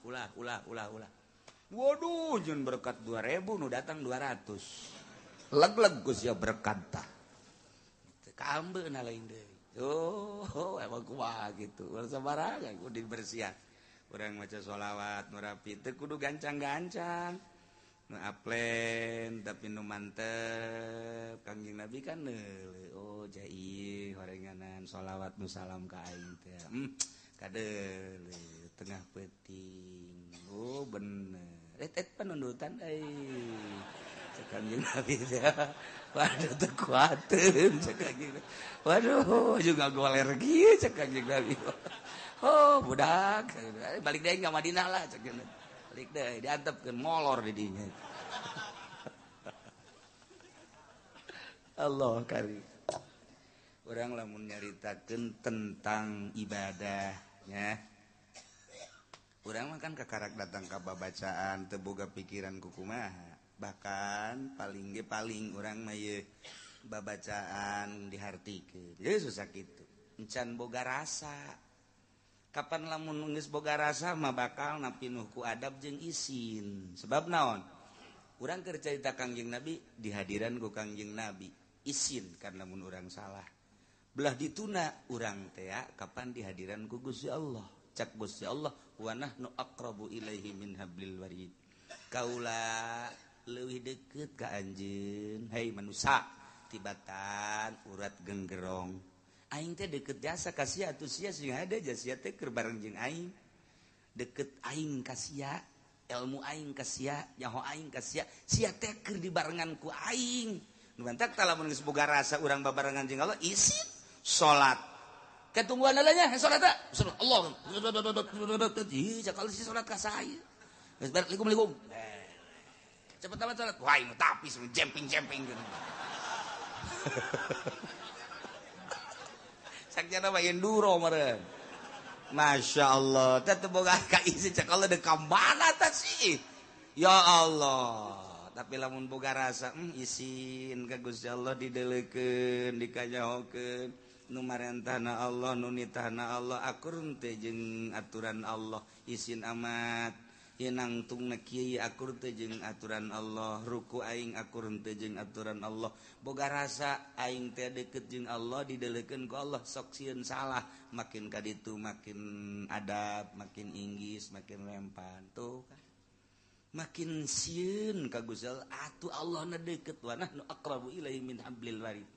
waduh jeung berkat 2000 nu datang 200 leg-leg Gus ya berkat tah kaambeuna lain deui emang kumaha gitu sabarangan kudu dibersihan urang maca sholawat nu rapi teu kudu gancang-gancang nu aplen tapi nu mantep Kangjeng Nabi kan neuleuh oh jai horenganan sholawat nu salam ka aing teh kadeuleuh tengah peuting oh bener penundutan Kangjeng Nabi teh waduh teu kuateun cek Kangjeng waduh juga goler kieu cek Kangjeng Nabi oh budak balik deui ka Madinah lah cek balik deui diantepkeun molor di dinya Allah karim urang lamun nyaritakeun tentang ibadahnya urang mah kan kakarak datang ka babacaan teu boga pikiran kumaha bahkan paling orang mah babacaan dihartikeun susah gitu encan boga rasa kapan lamun geus boga rasa mah bakal napinuh ku adab jeung isin sebab naon urang keur carita Kangjeng Nabi dihadiran ku Kangjeng Nabi isin karena mun urang salah belah dituna urang teh kapan dihadiran ku Gusti Allah cak Gusti Allah wa nahnu aqrabu ilaihi min hablil warid kaula leuwih deukeut ka anjeun hei manusia tibatan urat genggerong aing teh deukeut jasa ka sia atuh sia sing hade sia teh keur bareng jeung aing deukeut aing ka sia ilmu aing ka sia nyaho aing ka sia teh keur dibarengan ku aing nu mantak tah lamun geus boga rasa urang babarengan jeung Allah isin salat ketungguan nya salat teh Allah ih cakal si salat ka saya geus assalamualaikum cepet amat salat wah ini tapis jemping gitu sakjana mah enduro meureun Masya Allah teh boga ka isi cak Allah dekam mana teh sih ya Allah tapi lamun boga rasa isin ka Gusti Allah dideleukeun dikanyahokeun nu marentahna Allah nu nitahna Allah akur teh jeung aturan Allah isin amat nangtung na kiai akur teh jeung aturan Allah ruku aing akur teh jeung aturan Allah boga rasa aing teh deukeut jeung Allah dideleukeun ku Allah sok sieun salah makin ka ditu makin adab makin inggis makin lempan tuh kan makin sieun ka Gusti Allah atuh Allah na deukeut wa nahnu aqrabu ilaihi min hablil warid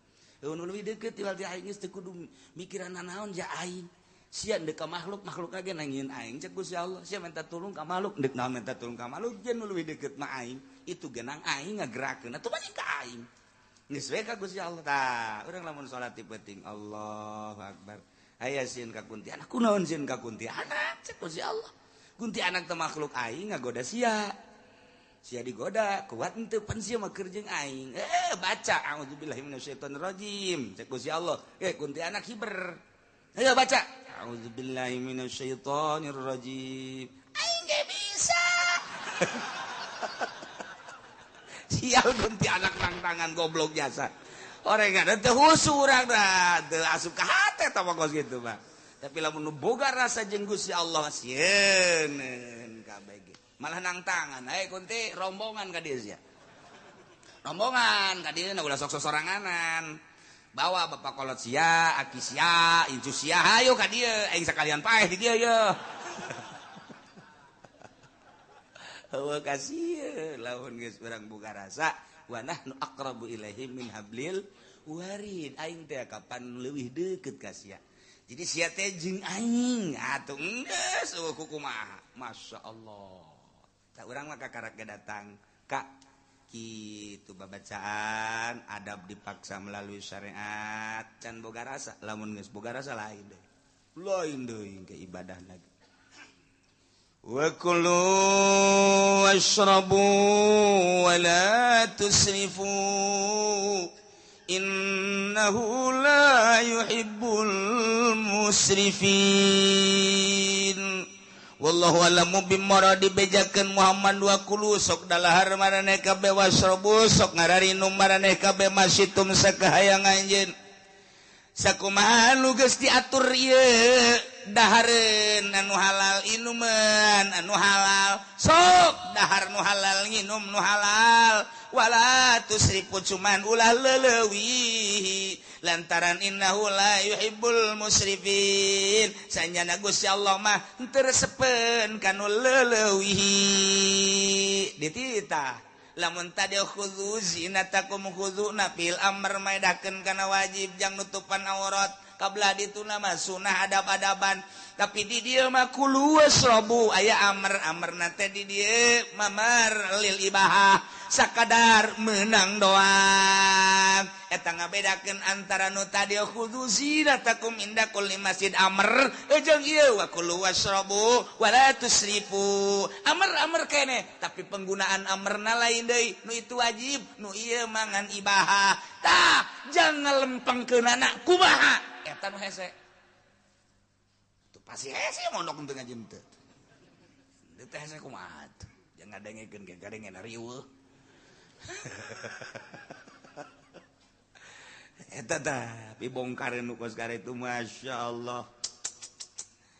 nu leuwih deukeut ti aing geus teu kudu mikiran naon ja aing sia deuk ka makhluk ge nangieun aing cek Gusti Allah sia minta tulung ka makhluk deuk naon minta tulung ka makhluk jeung nu leuwih deukeut mah aing itu genang aing ngagerakeun atuh balik ka aing geus we ka Gusti Allah tah urang lamun salat ti penting Allahu akbar aya sieun ka kunti anak kunaon sieun ka kunti anak cek Gusti Allah kunti anak teh makhluk aing ngagoda sia digoda kuat henteu pan sia mah keur jeung aing baca auzubillahi minasyaitonir rajim cek Gusti Allah kunti anak hiber ayo baca auzubillahi minasyaitonir rajim aing ge bisa sial kunti anak nang tangan goblok jasa orengan teu husu urang da teu asup ka hate tah pokos kitu mah tapi lamun boga rasa jeung Gusti Allah sieun kabeh malah nang tangan kunti rombongan ka dieu sia rombongan ka dieu ulah sok soranganan bawa bapak kolot sia aki sia incu sia hayu ka dieu aing sakalian paeh di dieu ye eueuh kasih lamun geus urang boga rasa wa nahnu aqrabu ilaihi min hablil warid aing teh kapan leuwih deukeut ka sia jadi sia teh jeung aing atuh geus kumaha masyaallah tak urang mah kakarak datang ka kitu babacaan adab dipaksa melalui syariat can boga rasa lamun geus boga rasa lain deui ke ibadah lagi wa kulu washrabu wa la tusrifu innahu la yuhibbul musrifin wallahu alamu bimaradi bejakeun Muhammad wa kulu sok dalahar maraneh kabeh wasrobu sok ngararinum maraneh kabeh masitum sakahayang anjeun sakumaha nu geus diatur ieu dahareun anu halal inuman anu halal sok dahar nu halal nginum nu halal wala tusrifu cuman ulah leuleuwih lantaran innahu la yuhibbul musrifin sanyana Gusti Allah mah teu resepen kanu leuleuwih dititah lamun tadi khudzu zinatakum khudzu fil amr maedakeun kana wajib jang nutupan aurat kabla dituna mah sunah adab-adaban tapi di dieu mah kulu wasrabu aya amr teh di dieu mamar lil ibahah sakadar menang doang eta ngabedakeun antara nu tadi khudzu zinatakum inda kulli masjid amr jeung ieu wa kulu wasrabu wala tusrifu amr keneh tapi penggunaan amrna lain deui nu itu wajib nu ieu mangan ibahah tah jangan lempengkeunana kumaha eta nu hese tuh pasti hese mondok teu ngajem teu teu hese kumaha jangan dengekeun ge gadengen riweuh eta tah pibongkareun nu kos itu masyaallah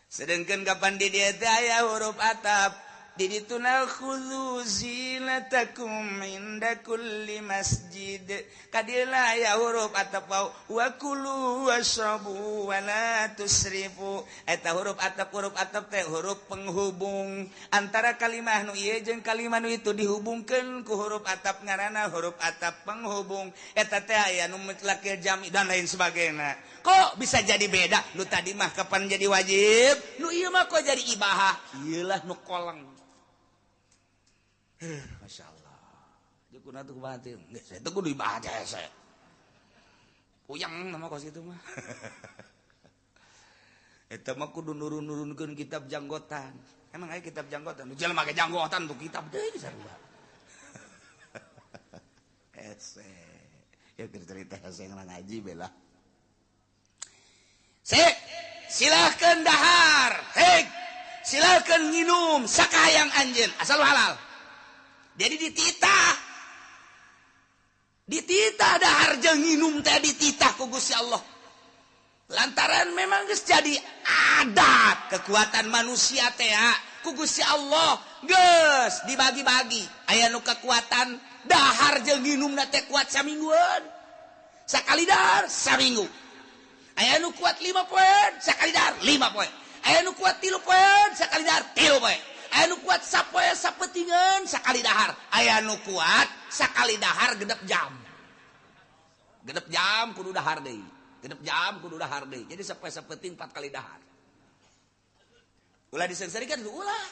sedengkeun kapan di dieu teh aya huruf atap di dituna khudzu zinatakum inda kulli masjid kadila aya huruf atap wa kulu washrabu wala tusrifu eta huruf atap teh huruf penghubung antara kalimah nu ieu jeung kalimah nu itu dihubungkeun ku huruf atap ngaranna huruf atap penghubung eta teh aya nu mutlaq jami dan lain sebagainya kok bisa jadi beda nu tadi mah kapan jadi wajib nu ieu mah kok jadi ibahah ieulah nu koleng Masya Allah jukuna tuh kumatin saya tuh kudu ibahah saya puyang nama kos itu mah eta mah kudu nurun-nurunkeun kitab janggotan emang aya kitab janggotan jelema make janggotan tuh kitab deui sarua ese ya cerita saya ngaji bela silahkan dahar silahkan minum sakayang anjeun asal halal jadi dititah dahar jeung nginum teh dititah ku Gusti Allah lantaran memang geus jadi adat kekuatan manusia teh ku Gusti Allah geus dibagi-bagi aya nu kekuatan dahar jeung nginumna teh kuat samingguan sakali dahar saminggu aya nu kuat 5 poe sakali dahar 5 poe aya nu kuat 3 poe sakali dahar 3 poe anu kuat sapoe sapetingan sakali dahar aya nu kuat sakali dahar genep jam kudu dahar deui jadi sapoe sapeting 4 kali dahar ulah disengsarikeun ulah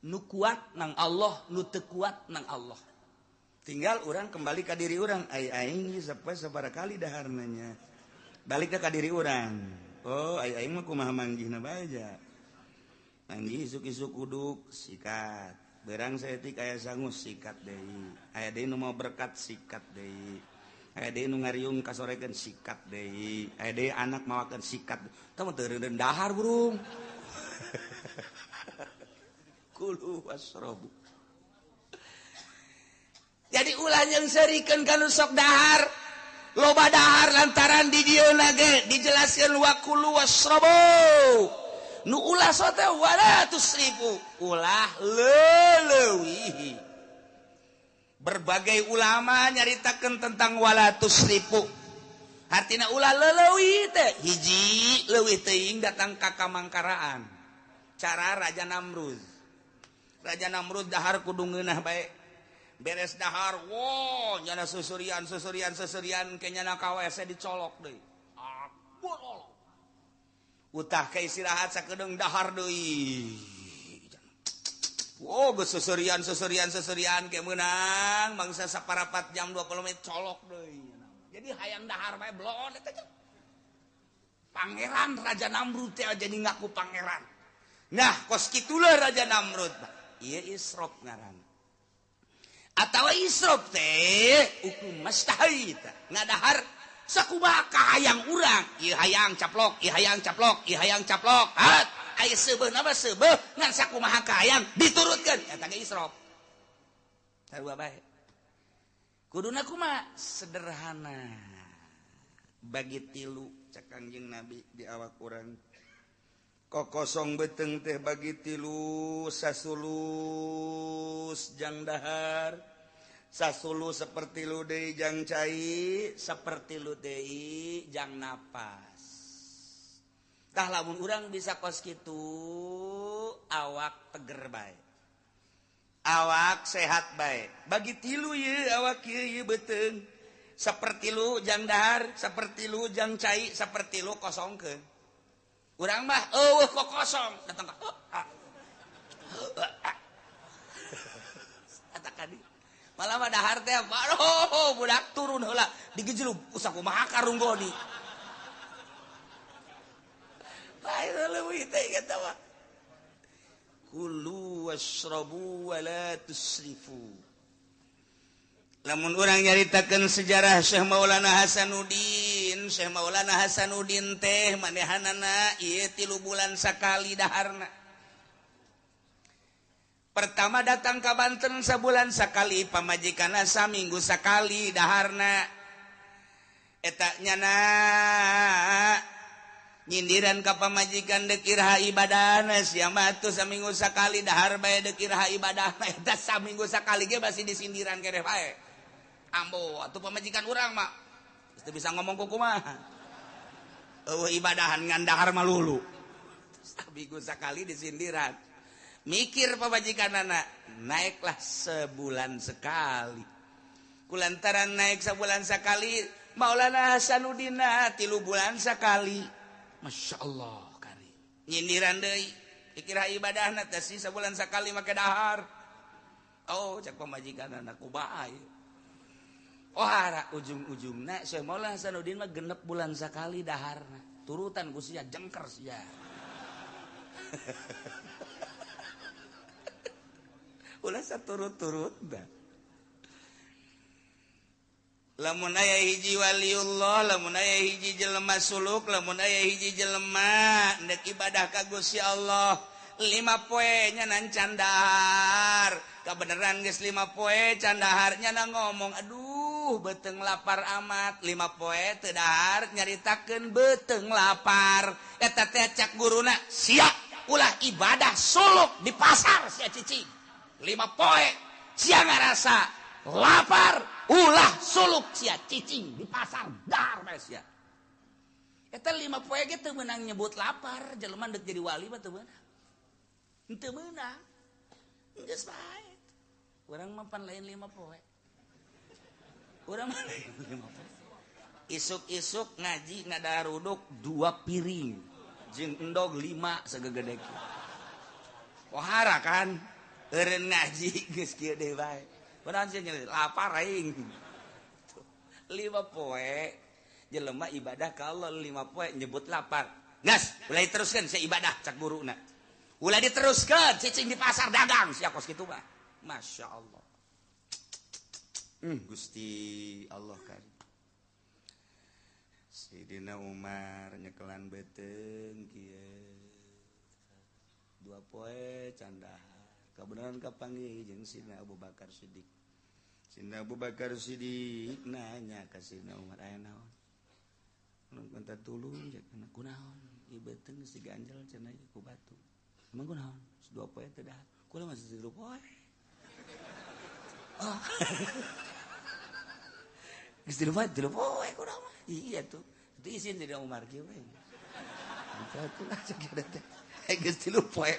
nu kuat nang Allah nu teu kuat nang Allah tinggal orang kembali ke diri orang aing sapoe sabaraha kali daharna nya balik ke diri orang oh aing mah kumaha manggihna bae Anggi isuk-isuk uduk sikat berang saeutik aya sangus sikat deui aya deui nu mau berkat sikat deui aya deui nu ngariung kasorekeun sikat deui aya deui anak mawakeun sikat tah mah teu reureun dahar burung kulu wasrobu jadi ulah nyeungsarikeun kanu sok dahar loba dahar lantaran di dieu ge dijelaskeun wa kulu wasrobu nu ulah sote wala tusrifu ulah leulewi berbagai ulama nyaritakeun tentang wala tusrifu artina ulah leulewi teh hiji leuwih teuing datang ka kamangkaraan cara Raja Namrud dahar kudu ngeunah bae beres dahar wo nyana susurian ke nyana ka WC dicolok deui utah ke istirahat sakedeung dahar deui. Oh geus seserian ke meunang bangsa saparapat jam 20 menit colok deui. Jadi hayang dahar bae blon eta teh. Pangeran Raja Namrud teh jadi ngaku pangeran. Nah, kos kitulah Raja Namrud. Ieu Isrop ngaran. Atawa Isrop teh hukum mustahil ngadahar sakumaha kahayang urang ieu hayang caplok hat aya seubeuh na mah seubeuh ngan sakumaha kahayang diturutkeun eta ge Isrop sarua bae kuduna kumaha sederhana bagi tilu cak Kangjeng Nabi di awak urang kokosong beteung teh bagi tilu sasulus jang dahar sasulu seperti lu deui jang cai seperti lu deui jang napas tah lamun urang bisa kos kitu awak teger bae awak sehat bae bagi tilu ye awak ye beteung seperti lu jang dahar seperti lu jang cai seperti lu kosongkeun urang mah eueuh kok kosong datang ka atakadi malah mah dahar teh baru budak turun heula digejlug usah kumaha karung goni bae leuwih teh eta mah kulu washrabu wa la tusrifu lamun urang nyaritakeun sejarah Syekh Maulana Hasanuddin teh manehanana ieu 3 bulan sakali daharna pertama datang ke Banten sebulan sekali pamajikanna saminggu sekali daharna eta nyana nyindiran ka pamajikan deuk iraha ibadahna sia mah atuh saminggu sekali dahar bae deuk iraha ibadahna eta saminggu sekali ge basi disindiran keneh bae ambo atuh pamajikan urang mah teu bisa ngomong kumaha eueuh ibadahan ngan dahar mah lulu saminggu sekali disindiran mikir pamajikanana naiklah sebulan sekali kulantaran naik sebulan sekali Maulana Hasanuddin 3 bulan sekali Masya Allah kari nyindiran deui dikira ibadahna teh sebulan sekali make dahar oh cak pamajikanana kumaha ieu oh hara ujung-ujungna Syekh Maulana Hasanuddin mah 6 bulan sekali daharna turutan ku sia jengker sia ulah saturut-turut dah. Lamun aya hiji waliullah, lamun aya hiji jelema suluk, lamun aya hiji jelema ndek ibadah ka Gusti Allah, 5 poe nya nan candahar. Kabeneran geus 5 poe candahar nya ngomong, aduh beteung lapar amat. 5 poe teu dahar nyaritakeun beteung lapar. Eta teh cak guruna, sia ulah ibadah suluk di pasar sia cicing. 5 poe sia ngarasa lapar ulah suluk sia cicing di pasar dar bae sia eta 5 poe ge teu meunang nyebut lapar jelema deuk jadi wali mah teu meunang henteu meunang geus bae urang mah pan lain 5 poe urang mah lain 5 poe isuk-isuk ngaji ngadaruduk 2 piring jeung endog 5 sagegede kieu pohara kan eureun ngaji geus kieu deui bae urang sih lapar aing 5 poe jelema ibadah ka Allah 5 poe nyebut lapar gas ulah diteruskeun sia ibadah cak guruna ulah diteruskeun cicing di pasar dagang sia kos kitu mah masyaallah Gusti Allah kan Sayyidina Umar nyekelan beuteung kieu 2 poe candahar kabeneran kapanggih jeung Sidina Abu Bakar Siddiq Sidina Abu Bakar Siddiq nanya ka Sidina Umar aya naon nu minta tulung cek kana kunaon ieu beuteung geus diganjel cenah ku batu emang kunaon 2 poe teh dah kula masih 3 poe oh geus 3 poe kunaon iya tuh itu izin Sidina Umar kieu we itu lah cek teh geus 3 poe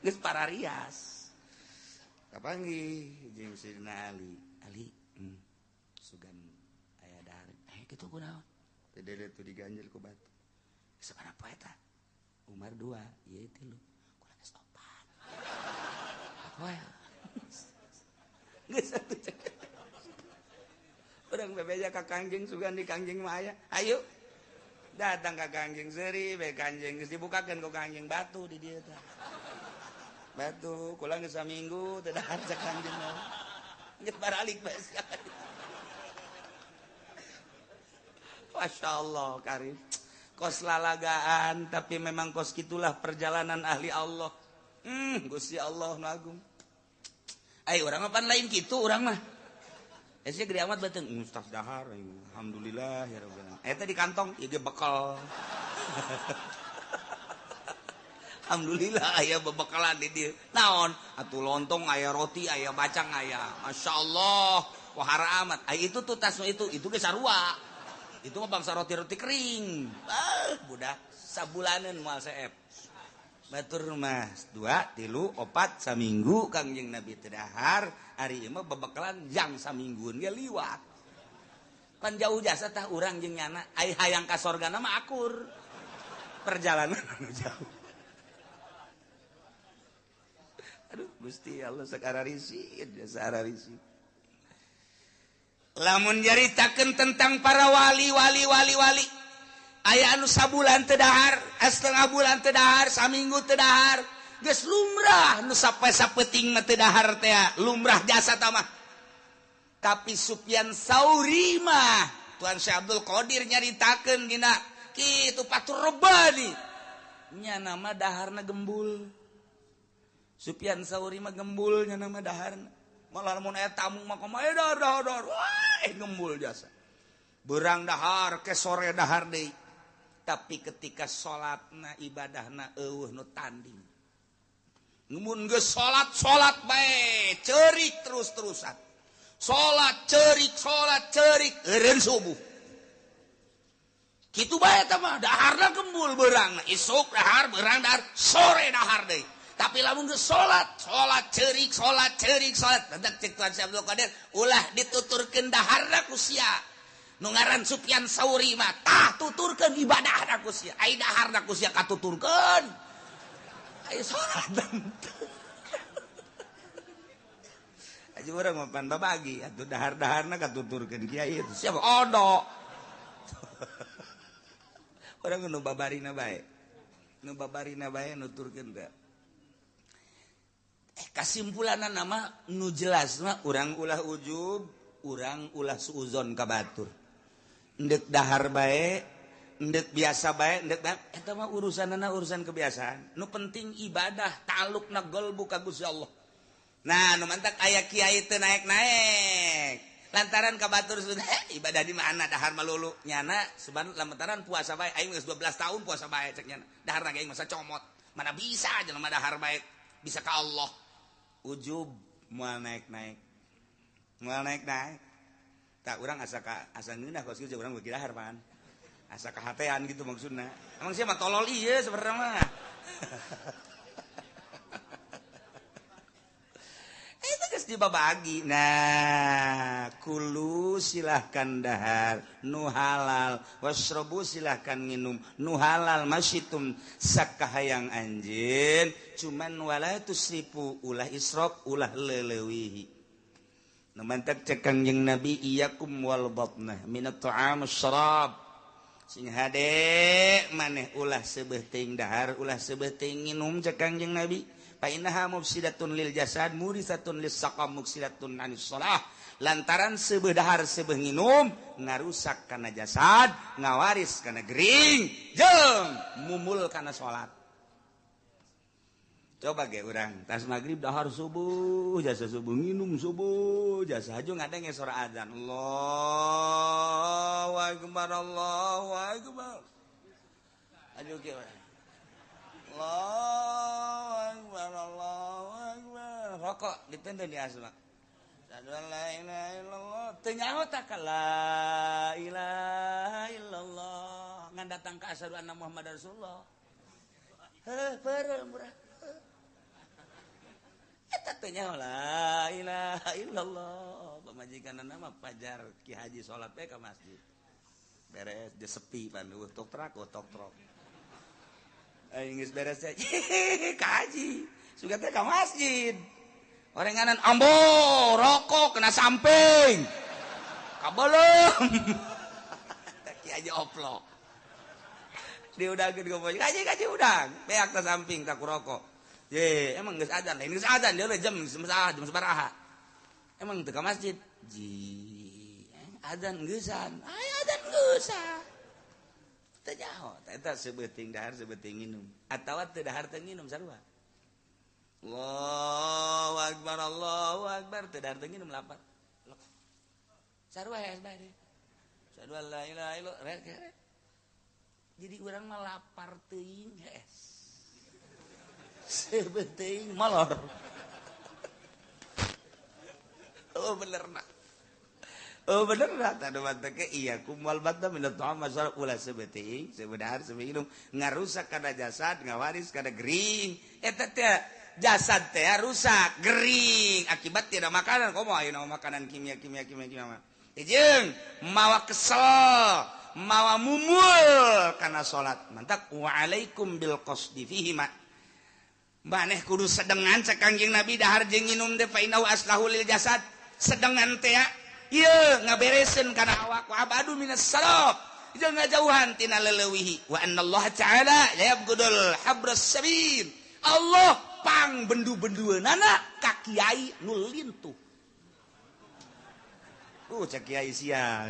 geus pararias kapanggih jeung Sidina Ali sugan aya dahar kitu kunaon teh dele tuh diganjel ku batu sabaraha poe tah Umar 2 ieu 3 kurang geus 4 poe geus atuh urang bebeja ka Kangjeng sugan di Kangjeng mah aya ayo datang ka Kangjeng seuri bae Kangjeng geus dibukakeun ku Kangjeng batu di dieu teh batu kula geus saminggu teu dahar cak Kangjeng mah geus baralik bae sia Masya Allah Karim kos lalagaan tapi memang kos gitulah perjalanan ahli Allah Gusti Allah nu agung ayo urang mah pan lain kitu urang mah sia gede amat beuteung Ustaz dahar alhamdulillah ya rabbil alamin eta di kantong ieu ge bekal alhamdulillah aya bebekalan di dieu naon atuh lontong aya roti aya bacang aya masyaallah wahara amat aya itu tuh tas itu ge sarua itu mah bangsa roti-roti kering budak sabulaneun moal saep batur mah 2 3 4 saminggu Kangjeng Nabi teu dahar ari ieu mah bebekalan jang saminggueun ge liwat pan jauh jasa tah urang jeung nyana ai hayang ka sorgana mah akur perjalanan anu jauh aduh Gusti Allah sakararisi lamun nyaritakeun tentang para wali aya anu sabulan teu dahar setengah bulan teu dahar saminggu teu dahar geus lumrah nu sapoe-sapeuting mah teu dahar teh lumrah jasa tah mah tapi Sufyan Tsauri mah Tuan Syekh Abdul Qadir nyaritakeun dina kitu Fathur Rabbani nya nama daharna gembul Sufyan Tsauri mah gembul nya nama daharna malah mun aya tamu mah kumaha dahar wah gembul jasa beurang dahar ke sore dahar deui tapi ketika salatna ibadahna eueuh nu tanding mun geus salat bae ceurik terus-terusan salat ceurik eureun subuh kitu bae eta mah daharna gembul beurang isuk dahar beurang dahar sore dahar deui tapi lamun geus salat ceurik dadak cek Tuan Syekh Abdul Qadir ulah dituturkeun daharna ku sia nu ngaran Sufyan Tsauri mah tah tuturkeun ibadahna ku sia ai daharna ku sia katuturkeun ai salat aja urang mah pan babagi atuh dahar-daharna katuturkeun kiai itu siapa odo urang nu babarina bae nuturkeun teh kasimpulanna nama nu jelasna urang ulah ujub urang ulah suuzon ka batur endek dahar bae endek biasa bae endek eta mah urusanna urusan kebiasaan nu penting ibadah ta'alluqna qalbu ka Gusti Allah nah nu mantak aya kiai teu naek lantaran ka batur ibadah di mana dahar malulu nyana seban lantaran puasa bae aing geus 12 tahun puasa bae cek nyana dahar ge aing masa comot mana bisa jelema dahar bae bisa ka Allah ujub moal naik tak urang asa ngeunah kos kieu urang beuki dahar pan asa kahatean gitu maksudna emang sia mah tolol ieu sebenarnya mah dibagi nakulu silahkan dahar nu halal wasrobu silahkan minum nu halal masyitum sakahayang anjeun cuman wala tusrifu ulah israf ulah lelewihi nu mantak cek Kangjeng Nabi iyakum wal batnah minat ta'am syarab sing hade maneh ulah seubeuh teuing dahar ulah seubeuh teuing nginum cek Kangjeng Nabi fa innaha mufsidatun lil jasad murisatun lis saqam mufsidatun anis shalah lantaran seubeuh dahar seubeuh nginum ngarusak kana jasad ngawaris kana gering jeung mumul kana salat coba ge urang tas magrib dahar subuh jasa subuh nginum subuh jasa haju ngadenge suara azan Allahu akbar aju ge Allahu akbar rokok ditendang di asma la ilaha illallah teu nyaho tak la ilaha illallah ngan datang ka asyhadu anna muhammadar rasulullah peureum urang eta teu nyaho la ilaha illallah pamajikanna mah pajar Ki Haji salat we ka masjid beres dia sepi pandu tok trok Inggris beres ka haji suga teh ka masjid orenganan ambo rokok kena samping kabelum tak Haji oplok diudageun ka bos haji udang beak ta samping tak rokok ye emang geus adzan dia jam sabaraha emang teu ka masjid ji adzan geusan aya adzan geusan teu nyaho eta seubeuh teuing dahar seubeuh teuing nginum atawa teu dahar teu nginum sarua Allahu akbar teu dahar teu nginum lapar sarua hees bae sarua la ilaha illallah jadi urang mah lapar teuing hees seubeuh teuing molor bener nah tadi manteke iya kumal bata minat ta'am masyarakat ulah sebeting sebenarnya sebelum ngarusak kada jasad ngawaris kada gering eta teh jasad teh rusak gering akibat tidak makanan komo ayeuna makanan kimia mah jeung mawa kesel mawa mumul kana salat mantak wa alaikum bil qasdi fihi ma maneh kudu sedengan cek Kangjeng Nabi dahar jeung nginum teh fa innahu aslahu lil jasad sedengan teh ieu ngabereseun kana awak wa abadu minas sarab jeung ngajauhan tina leuwih wa annallaha ta'ala la yabghudul habras sabil Allah pang bendu-bendueunana ka kiai nu lintuh cek kiai sia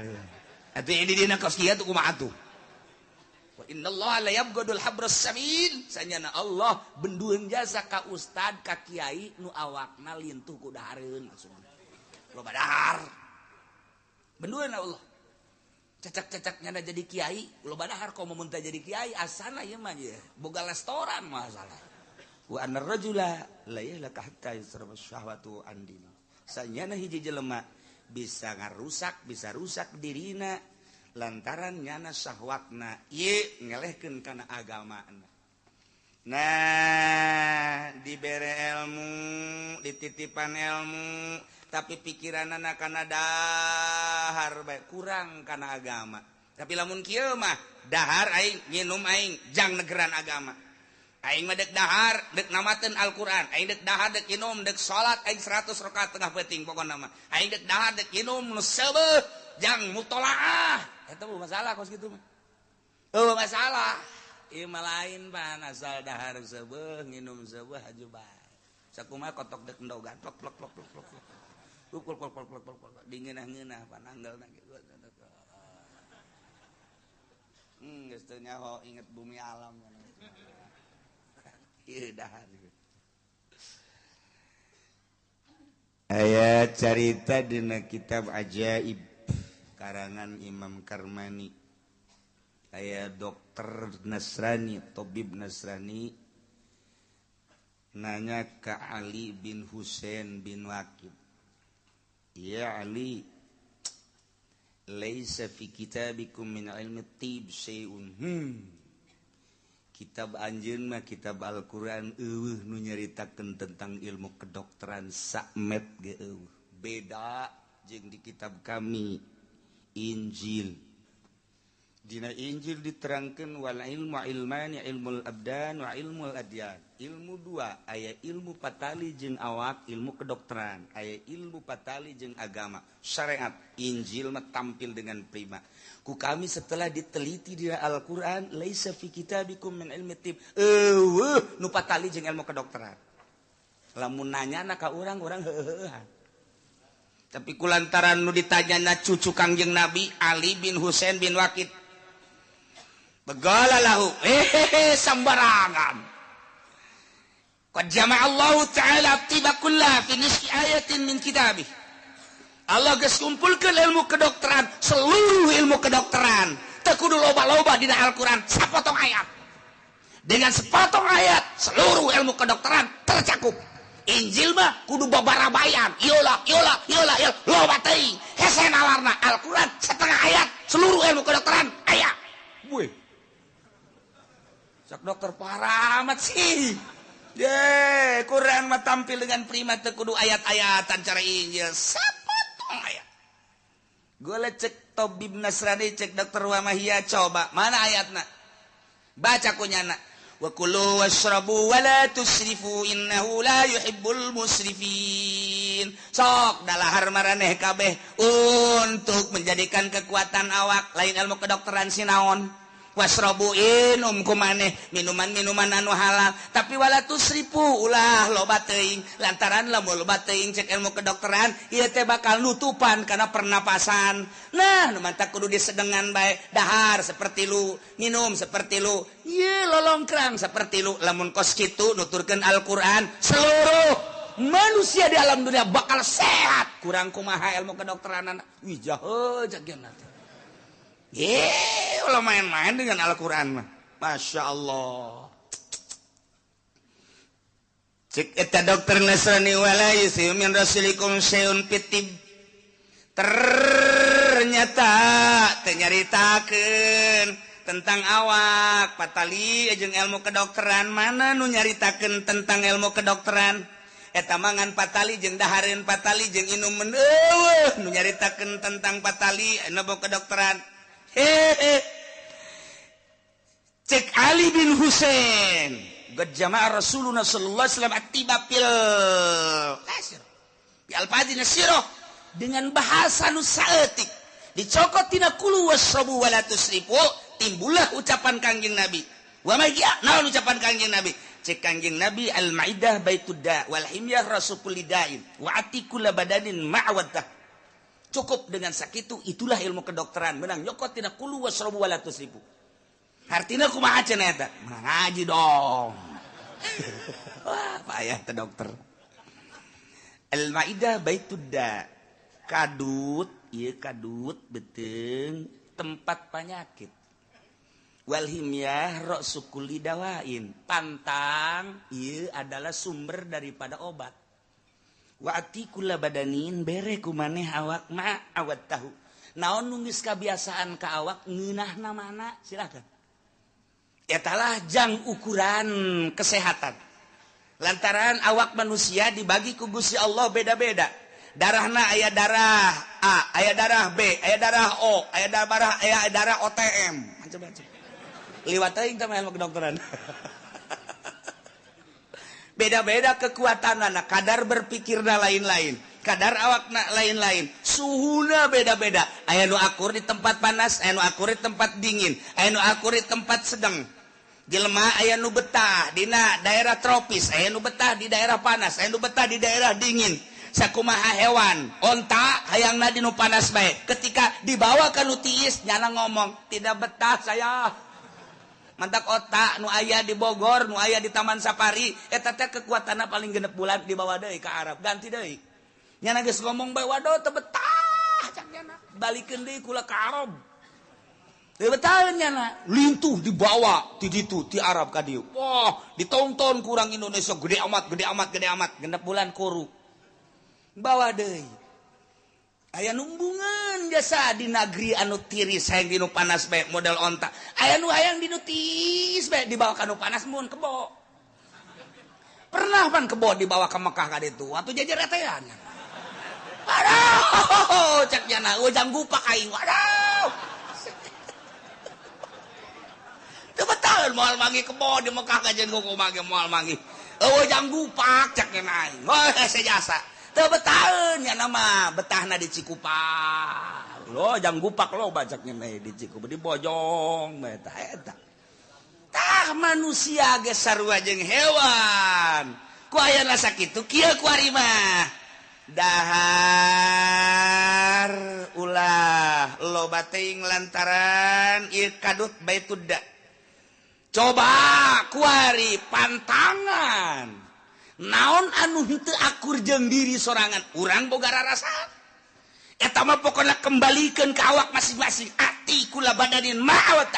atuh di dina kos kiai teh kumaha atuh wa innallaha la yabghudul habras sabil sanyana Allah bendueun jasa ka ustad ka kiai nu awakna lintuh ku dahareun maksudna loba dahar bendueun Allah cacak-cacaknya jadi kiai loba dahar komo mun teh jadi kiai asana ieu mah ye boga restoran masalah wa annar rajula la yahlaka hatta yusraba syahwatu andin sanyana hiji jelema bisa ngarusak bisa rusak dirina lantaran nyana syahwatna ieu ngelehkeun kana agamana nah dibere ilmu dititipan ilmu tapi pikiran anak kana dahar bae kurang kana agama tapi lamun kieu mah dahar aing nginum aing jang negeran agama aing mah dek dahar dek namateun Al-Qur'an aing dek dahar dek nginum dek salat aing 100 rakaat tengah peuting pokona mah aing dek dahar dek nginum nu seubeuh jang mutolaah eta mah masalah kos kitu mah masalah ieu mah lain pan asal dahar seubeuh nginum seubeuh haju bae sakumaha kotok dek endogan plok pukul dingeunah-ngeunah pananggalna kitu geus teu nyaho inget bumi alam ieu dahar aya carita dina kitab ajaib karangan Imam Karmani aya dokter Nasrani tabib Nasrani nanya ke Ali bin Husain bin Waqid ya Ali laisa fi kitabikum min ilmi tib syai'un kitab anjeun mah kitab Al-Qur'an nu nyaritakeun tentang ilmu kedokteran sakmet ge beda jeung di kitab kami Injil. Dina Injil diterangkeun wal ilmu ilmani ilmul abdan wa ilmul adyan. Ilmu dua, aya ilmu patali jeung awak, ilmu kedokteran, aya ilmu patali jeung agama, syariat. Injil mah tampil dengan prima. Ku kami setelah diteliti di Al-Qur'an, laisa fi kitabikum min ilmi tib. Nu patali jeung ilmu kedokteran. Lamun nanyana ka urang heuheuhan. Tapi kulantaran nu ditanyana cucu Kangjeng Nabi Ali bin Husain bin Waqid. Begala lahu, sambarangan. Qad jama'a Allah Ta'ala tiba kullah fi nisfi ayatin min kitabih. Allah geus kumpulkeun ilmu kedokteran, seluruh ilmu kedokteran. Teu kudu loba-loba dina Al-Qur'an, sapotong ayat. Dengan sepotong ayat, seluruh ilmu kedokteran tercakup. Injil mah kudu babarabayan, yola, loba teuing. Hese nalarna Al-Qur'an setengah ayat, seluruh ilmu kedokteran aya. Buih. Sak dokter parah amat sih. Quran mah tampil dengan prima teu kudu ayat-ayatan cara Injil. Sapotong ayat. Gua cek Tabib Nasrani, cek dokter Wamahia, coba mana ayatna? Baca kunyana. Wa kulu washrabu wa la tusrifu innahu la yuhibbul musrifin. Sok dalahar maraneh kabeh untuk menjadikan kekuatan awak lain ilmu kedokteran sinaon. Wasrobu inum kumaneh minuman-minuman anu halal tapi wala tusrifu ulah loba teuing lantaran lamun loba teuing cek ilmu kedokteran ieu teh bakal nutupan kana pernapasan. Nah nu mantap kudu disedengan bae dahar seperti lu minum seperti lu ieu lolongkrang seperti lu lamun kos kitu nuturkeun Al-Qur'an seluruh manusia di alam dunia bakal sehat. Kurang kumaha ilmu kedokteran wih jahe jageuna teh. Kalau main-main dengan Al-Quran mah, Masya Allah. Cik eta dokter Nasrani wala yusiu min rasulikum syai'un pitib. Ternyata nyaritakeun tentang awak patali jeung ilmu kedokteran. Mana nu nyaritakeun tentang ilmu kedokteran? Eta mangan patali jeung dahareun patali jeung inumeun nu nyaritakeun tentang patali ilmu kedokteran. Cek Ali bin Husain qad jama'a Rasulullah sallallahu alaihi wasallam atiba fil al-fadhi nasirah dengan bahasa nu saeutik dicokot tina kulu wasrabu wala tusrifu timbullah ucapan Kangjeng Nabi wa magia naon ucapan Kangjeng Nabi cek Kangjeng Nabi al-maidah baitud da wal himyah rasul lidain wa atikul badanin ma'awadah. Cukup dengan sakitu itulah ilmu kedokteran menang nyokot tina kulu wasrabu wala tusrifu. Artina kumaha cenah eta? Ngaji dong. Wah, payah teh dokter. Al-Maidah baitud da. Kadut, ieu kadut beuteung tempat penyakit. Wal himyah ra'su kulli dawain. Pantang ieu adalah sumber daripada obat. Wa atikula badanin bere kumaneh awak ma awat tahu. Naon nu geus kabiasaan ka awak ngeunahna mana? Silakan. Etalah jang ukuran kesehatan. Lantaran awak manusia dibagi ku Gusti Allah beda-beda. Darahna aya darah A, aya darah B, aya darah O, aya darah OTM. Macam-macam. Liwat teuing teh ilmu kedokteran. Beda-beda kekuatanna, kadar berpikirna lain-lain, kadar awakna lain-lain, suhuna beda-beda. Aya nu akur di tempat panas, aya nu akur di tempat dingin, aya nu akur di tempat sedang. Jelema aya nu betah dina daerah tropis, aya nu betah di daerah panas, aya nu betah di daerah dingin. Sakumaha hewan, onta hayangna di nu panas bae. Ketika dibawa ka nu tiis, nyana ngomong, "Tidak betah saya." Mantak otak nu aya di Bogor, nu aya di Taman Safari, eta teh kekuatanna paling genep bulan dibawa deui ka Arab, ganti deui. Nyana geus ngomong bae waduh teu betah cak nyana. Balikeun deui kula ka Arab. Teu betah nyana, lintuh dibawa ti ditu ti Arab ka dieu. Wah, ditonton kurang Indonesia gede amat, genep bulan koru. Bawa deui. aya numbungan jasa di negeri anu tiris hayang dinu panas bae model onta aya nu hayang dinu tis bae dibawa ka nu panas mun kebo pernah pan kebo dibawa ke Mekah ka ditu atuh jajar etean aduh cek jana ujang gupak aing waduh teu betal moal mangi kebo di Mekah ka jeung kumaha ge moal mangi ujang gupak cek jana aing sejasa teu betaheun nya nama betahna di Cikupa lo jang gupak lo bacaknya di Cikupa di Bojong eta tah manusia ge sarua jeung hewan ku ayeuna sakitu kieu ku ari mah dahar ulah lo bating lantaran ieu kadut baitudda coba ku ari pantangan naon anu henteu akur jeung diri sorangan urang boga rarasaan eta mah pokona kembalikan ke awak masing-masing ati kula badanin ma'awat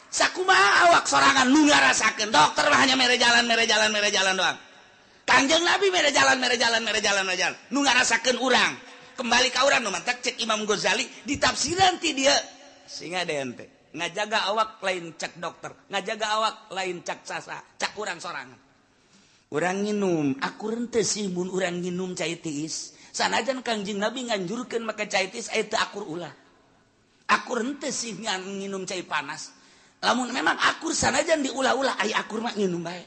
sakumaha awak sorangan nu ngarasakeun dokter mah hanya mere jalan doang Kangjeng Nabi mere jalan nu ngarasakeun urang kembali ka urang nu mantak cek Imam Ghazali di tafsiran ti dia singa deun teh ngajaga awak lain cek dokter ngajaga awak lain cek sasa cek urang sorangan urang nginum akur henteu sih mun urang nginum cai tiis sanajan Kangjeng Nabi nganjurkeun make cai tiis aya teu akur ulah akur henteu sih nginum cai panas lamun memang akur sanajan diulah-ulah aya akur mah nginum bae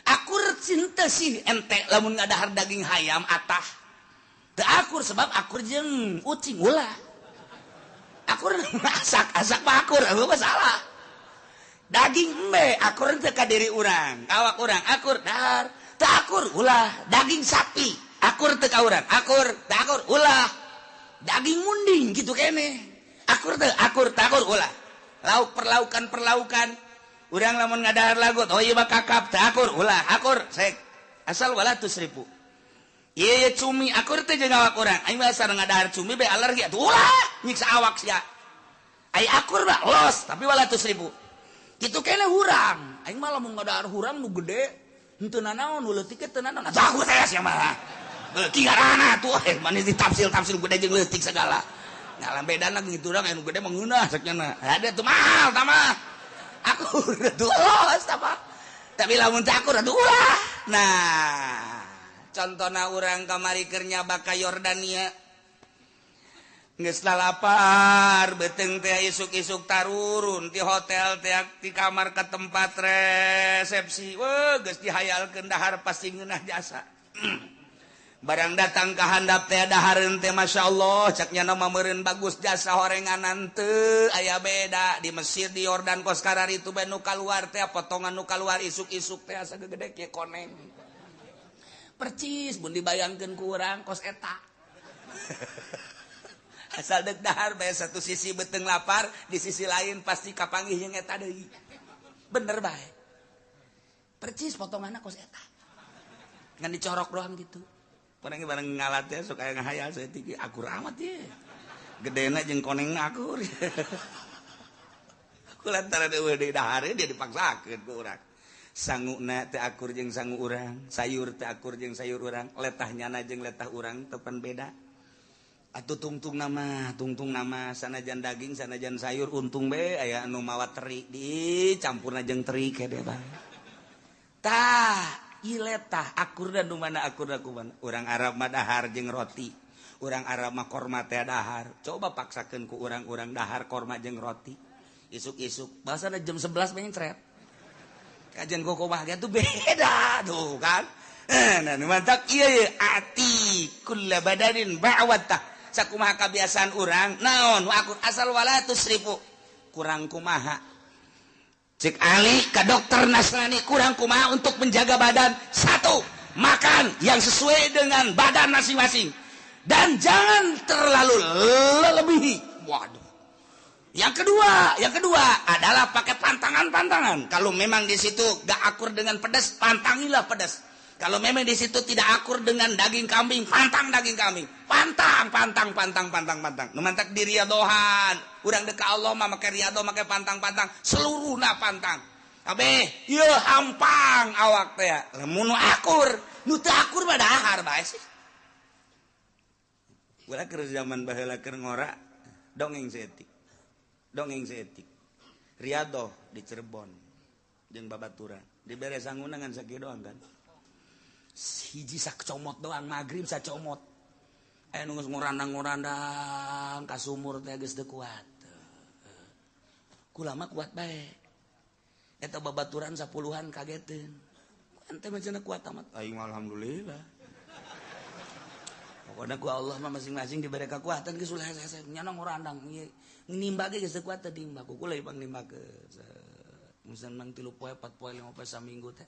akur henteu sih ente lamun ngadahar daging hayam atah teu akur sebab akur jeung ucing ulah akur asak mah akur apa salah daging embe akur teu ka diri urang awak urang akur dahar teu akur ulah daging sapi akur teu ka urang akur teu akur ulah daging munding gitu kene akur teu akur ulah lauk perlaukan urang lamun ngadahar lagut oh ieu mah kakap teu akur ulah akur sek asal wala tusrifu ieu cumi akur teu jeung awak urang aing mah asal ngadahar cumi be alergi atuh ulah nyiksa awak sia ai akur mah los tapi wala tusrifu kitu kene hurang aing mah lamun ngadahar hurang nu gede henteu nanaon nu leutik teh nanaon jago teh sia mah leutik ngaranna tuh manis ditafsir gede jeung leutik segala ngalam bedana gitu urang anu gede mah ngeunah saknya ada tuh mahal tah mah akur tuh los tah mah tapi lamun teh akur atuh ulah nah contona urang kamari keur nyaba ka Yordania geus lapar beuteung teh isuk-isuk tarurun ti hotel teh ti kamar ke tempat resepsi geus dihayalkeun dahar pasti ngeunah jasa barang datang ka handap teh dahareun teh masyaallah caknya nama meureun bagus jasa horenganan teu aya beda di Mesir di Yordan kos karari itu bae nu kaluar teh potongan nu kaluar isuk-isuk teh asa gede kieu koneng percis mun dibayangkeun ku urang kos eta asal dek dahar bae satu sisi beteung lapar di sisi lain pasti kapanggih jeung eta deui bener bae percis potonganna kos eta ngan dicorok doang gitu barang ngalat teh sok aya ngahayal saeutik akur amat ye gedena jeung konengna akur kulantaran eueuh di dahar dia dipaksakeun ku urang sanguna teh akur jeung sangu urang sayur teh akur jeung sayur urang letahnyana jeung letah urang teu pan beda atuh tungtung nama sanajan daging sanajan sayur untung be aya anu mawa teri dicampurna jeung teri kede bae tah ieu letah akurna nu mana akurna kumaha urang Arab mah dahar jeung roti urang Arab mah korma teh dahar coba paksakeun ku urang-urang dahar korma jeung roti isuk-isuk bahasana jam 11 pengen cret kajian kumaha ge tuh beda tuh kan nah nu mantap ieu ati kullu badanin ba'watah sakumaha kabiasaan urang naon wa akur asal wala tusrifu kurang kumaha cek Ali ka dokter Nasrani kurang kumaha untuk menjaga badan satu makan yang sesuai dengan badan masing-masing dan jangan terlalu melebihi waduh yang kedua adalah pakai pantangan kalau memang di situ gak akur dengan pedas pantangilah pedas. Kalau memang di situ tidak akur dengan daging kambing, pantang daging kambing. Pantang. Numantak di riadohan. Urang deka Allah mah make riado make pantang. Seluruhna pantang. Kabeh, ieu hampang awak teh. Lamun akur, nu teu akur mah dahar bae sih. ulah keur zaman baheula keur ngora dongeng seetik Riyadhah di Cirebon jeung babaturan dibere sangguna ngan sakieu doang kan hiji sakcomot doang magrib sacomot aya nu geus ngorandang-ngorandang ka sumur teh geus teu kuat kula mah kuat bae eta babaturan 10-an kageteun ente mah cenah kuat amat aing mah alhamdulillah pokona ku Allah mah masing-masing dibere kekuatan geus ulah hese nyana ngorandang nimba ge geus teu kuat teh nimba ku kula ipang nimba ke misalnya mang 3 poe 4 poe 5 poe saminggu teh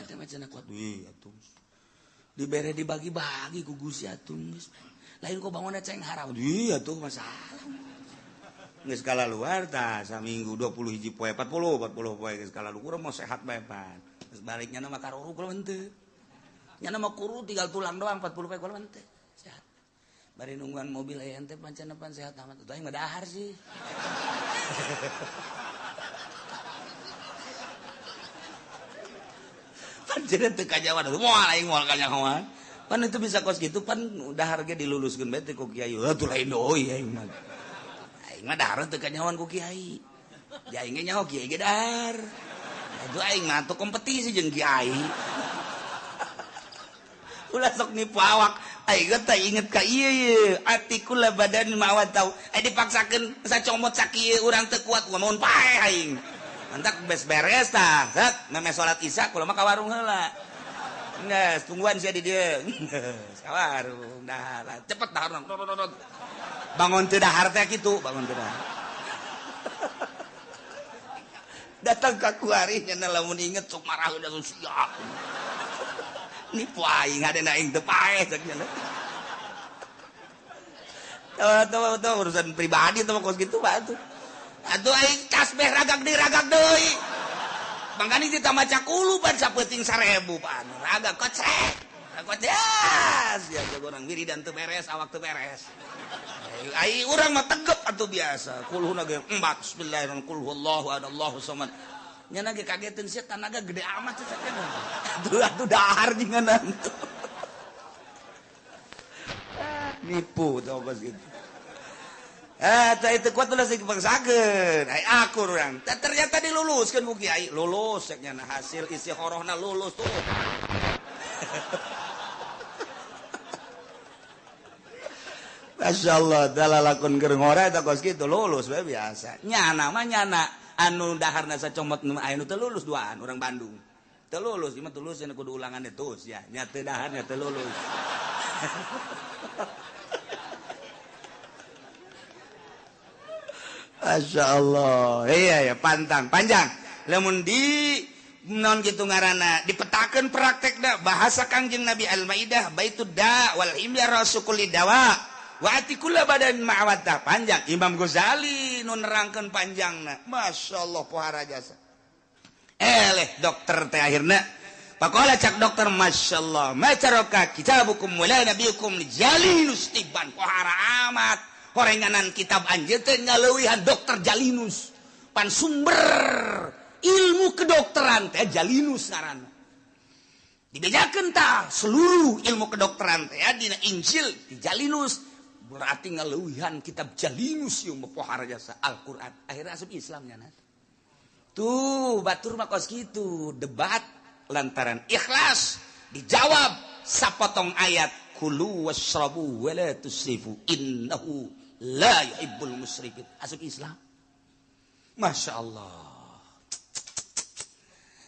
ente mah cenah kuat ieu atuh dibere dibagi-bagi ku Gusti atuh lain kok bangunna ceng haram ieu atuh masalah geus skala luar tah saminggu 20 hiji poe 40 poe geus skala luar mau sehat bae pan geus baliknya mah karuru kula henteu nyana mah kuru tinggal tulang doang 40 poe kula henteu sehat bari nungguan mobil aya ente pancen pan sehat amat tah aing mah dahar sih pancen teu kajawan moal aing moal ka nyahoan pan itu bisa kos gitu pan dahar ge diluluskeun bae teh ku kiai atuh lain deui aing mah dahar teu kanyawan ku kiai di aing ge nyaho kiai ge dahar itu aing mah teu kompetisi jeung kiai ulah sok nipu awak aing teh inget ka ieu atikul badan mawat tau dipaksakeun sacomot sakieu urang teu kuat ngomong pae aing antak beres tah set meme salat isya kula mah ka warung heula geus tungguan sia di dieu ka warung dahar cepet dahar bangun teu dahar teh kitu bangun teu dahar datang ka kuari nya lamun inget sok marah udah siap nipu aing ngadena aing teu paeh cek nya tuh urusan pribadi tuh kos gitu Pak atuh aing tasbih ragak deui mangkani kita maca kulu ban sapeuting 1000 Pak ragak kocrek kodas ya orang wiridan teu beres awak teu beres ai urang mah tegep atuh biasa kulhuna ge 4 bismillahirrahmanirrahim qul huwallahu ahad Allahu samad nyana ge kageteun sia tanaga gede amat cenah atuh dahar jinganan nipu tau pas gitu tah itu kuat ulah sing dipaksakeun ai akur urang ternyata diluluskeun ku kiai lulus cek nyana hasil isi horohna lulus tuh Masya Allah, dalalakun keur ngora eta kos kitu lulus bae biasa. Nyana mah nyana anu daharna sacomot nu aya teu lulus duaan urang Bandung. Teu lulus, ieu mah teu lulus anu kudu ulangan etus ya. Nya teu dahar nya teu lulus. Masya Allah. Iya ya pantang, panjang. Lamun di non kitu ngaranna dipetakeun praktekna bahasa Kangjeng Nabi Al-Maidah baitud da wal imya rasulul dawa. Wati kula badan ma'awata panjang Imam Ghazali nu nerangkeun panjangna Masya Allah pohara jasa dokter teh akhirna pakola cak dokter Masya Allah macaroka kitabukum wala nabiyukum Jalinus Tiban pohara amat horenganan kitab anjeun teh ngaleuwihan dokter Jalinus pan sumber ilmu kedokteran teh Jalinus ngaranna dibejakeun tah seluruh ilmu kedokteran teh dina Injil di Jalinus berarti ngaleuwihan kitab Jalinus ieu pohara jasa Al-Qur'an akhirnya asup Islamnya tuh batur mah kos kitu debat lantaran ikhlas dijawab sapotong ayat kulu wasrabu wala tusrifu innahu la yuhibbul musrifin asup Islam Masya Allah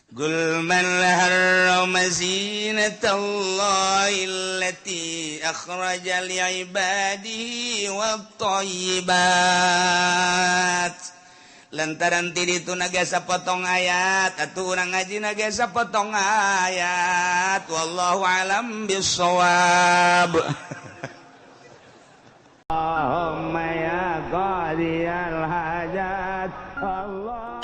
Qul man harrama zinatallahi allati akhraja li'ibadihi wat-thayyibat lantaran ti ditu nagasa potong ayat atuh urang ngaji nagasa potong ayat wallahu alam bissawab Allahumma ya qadiyal hajat Allah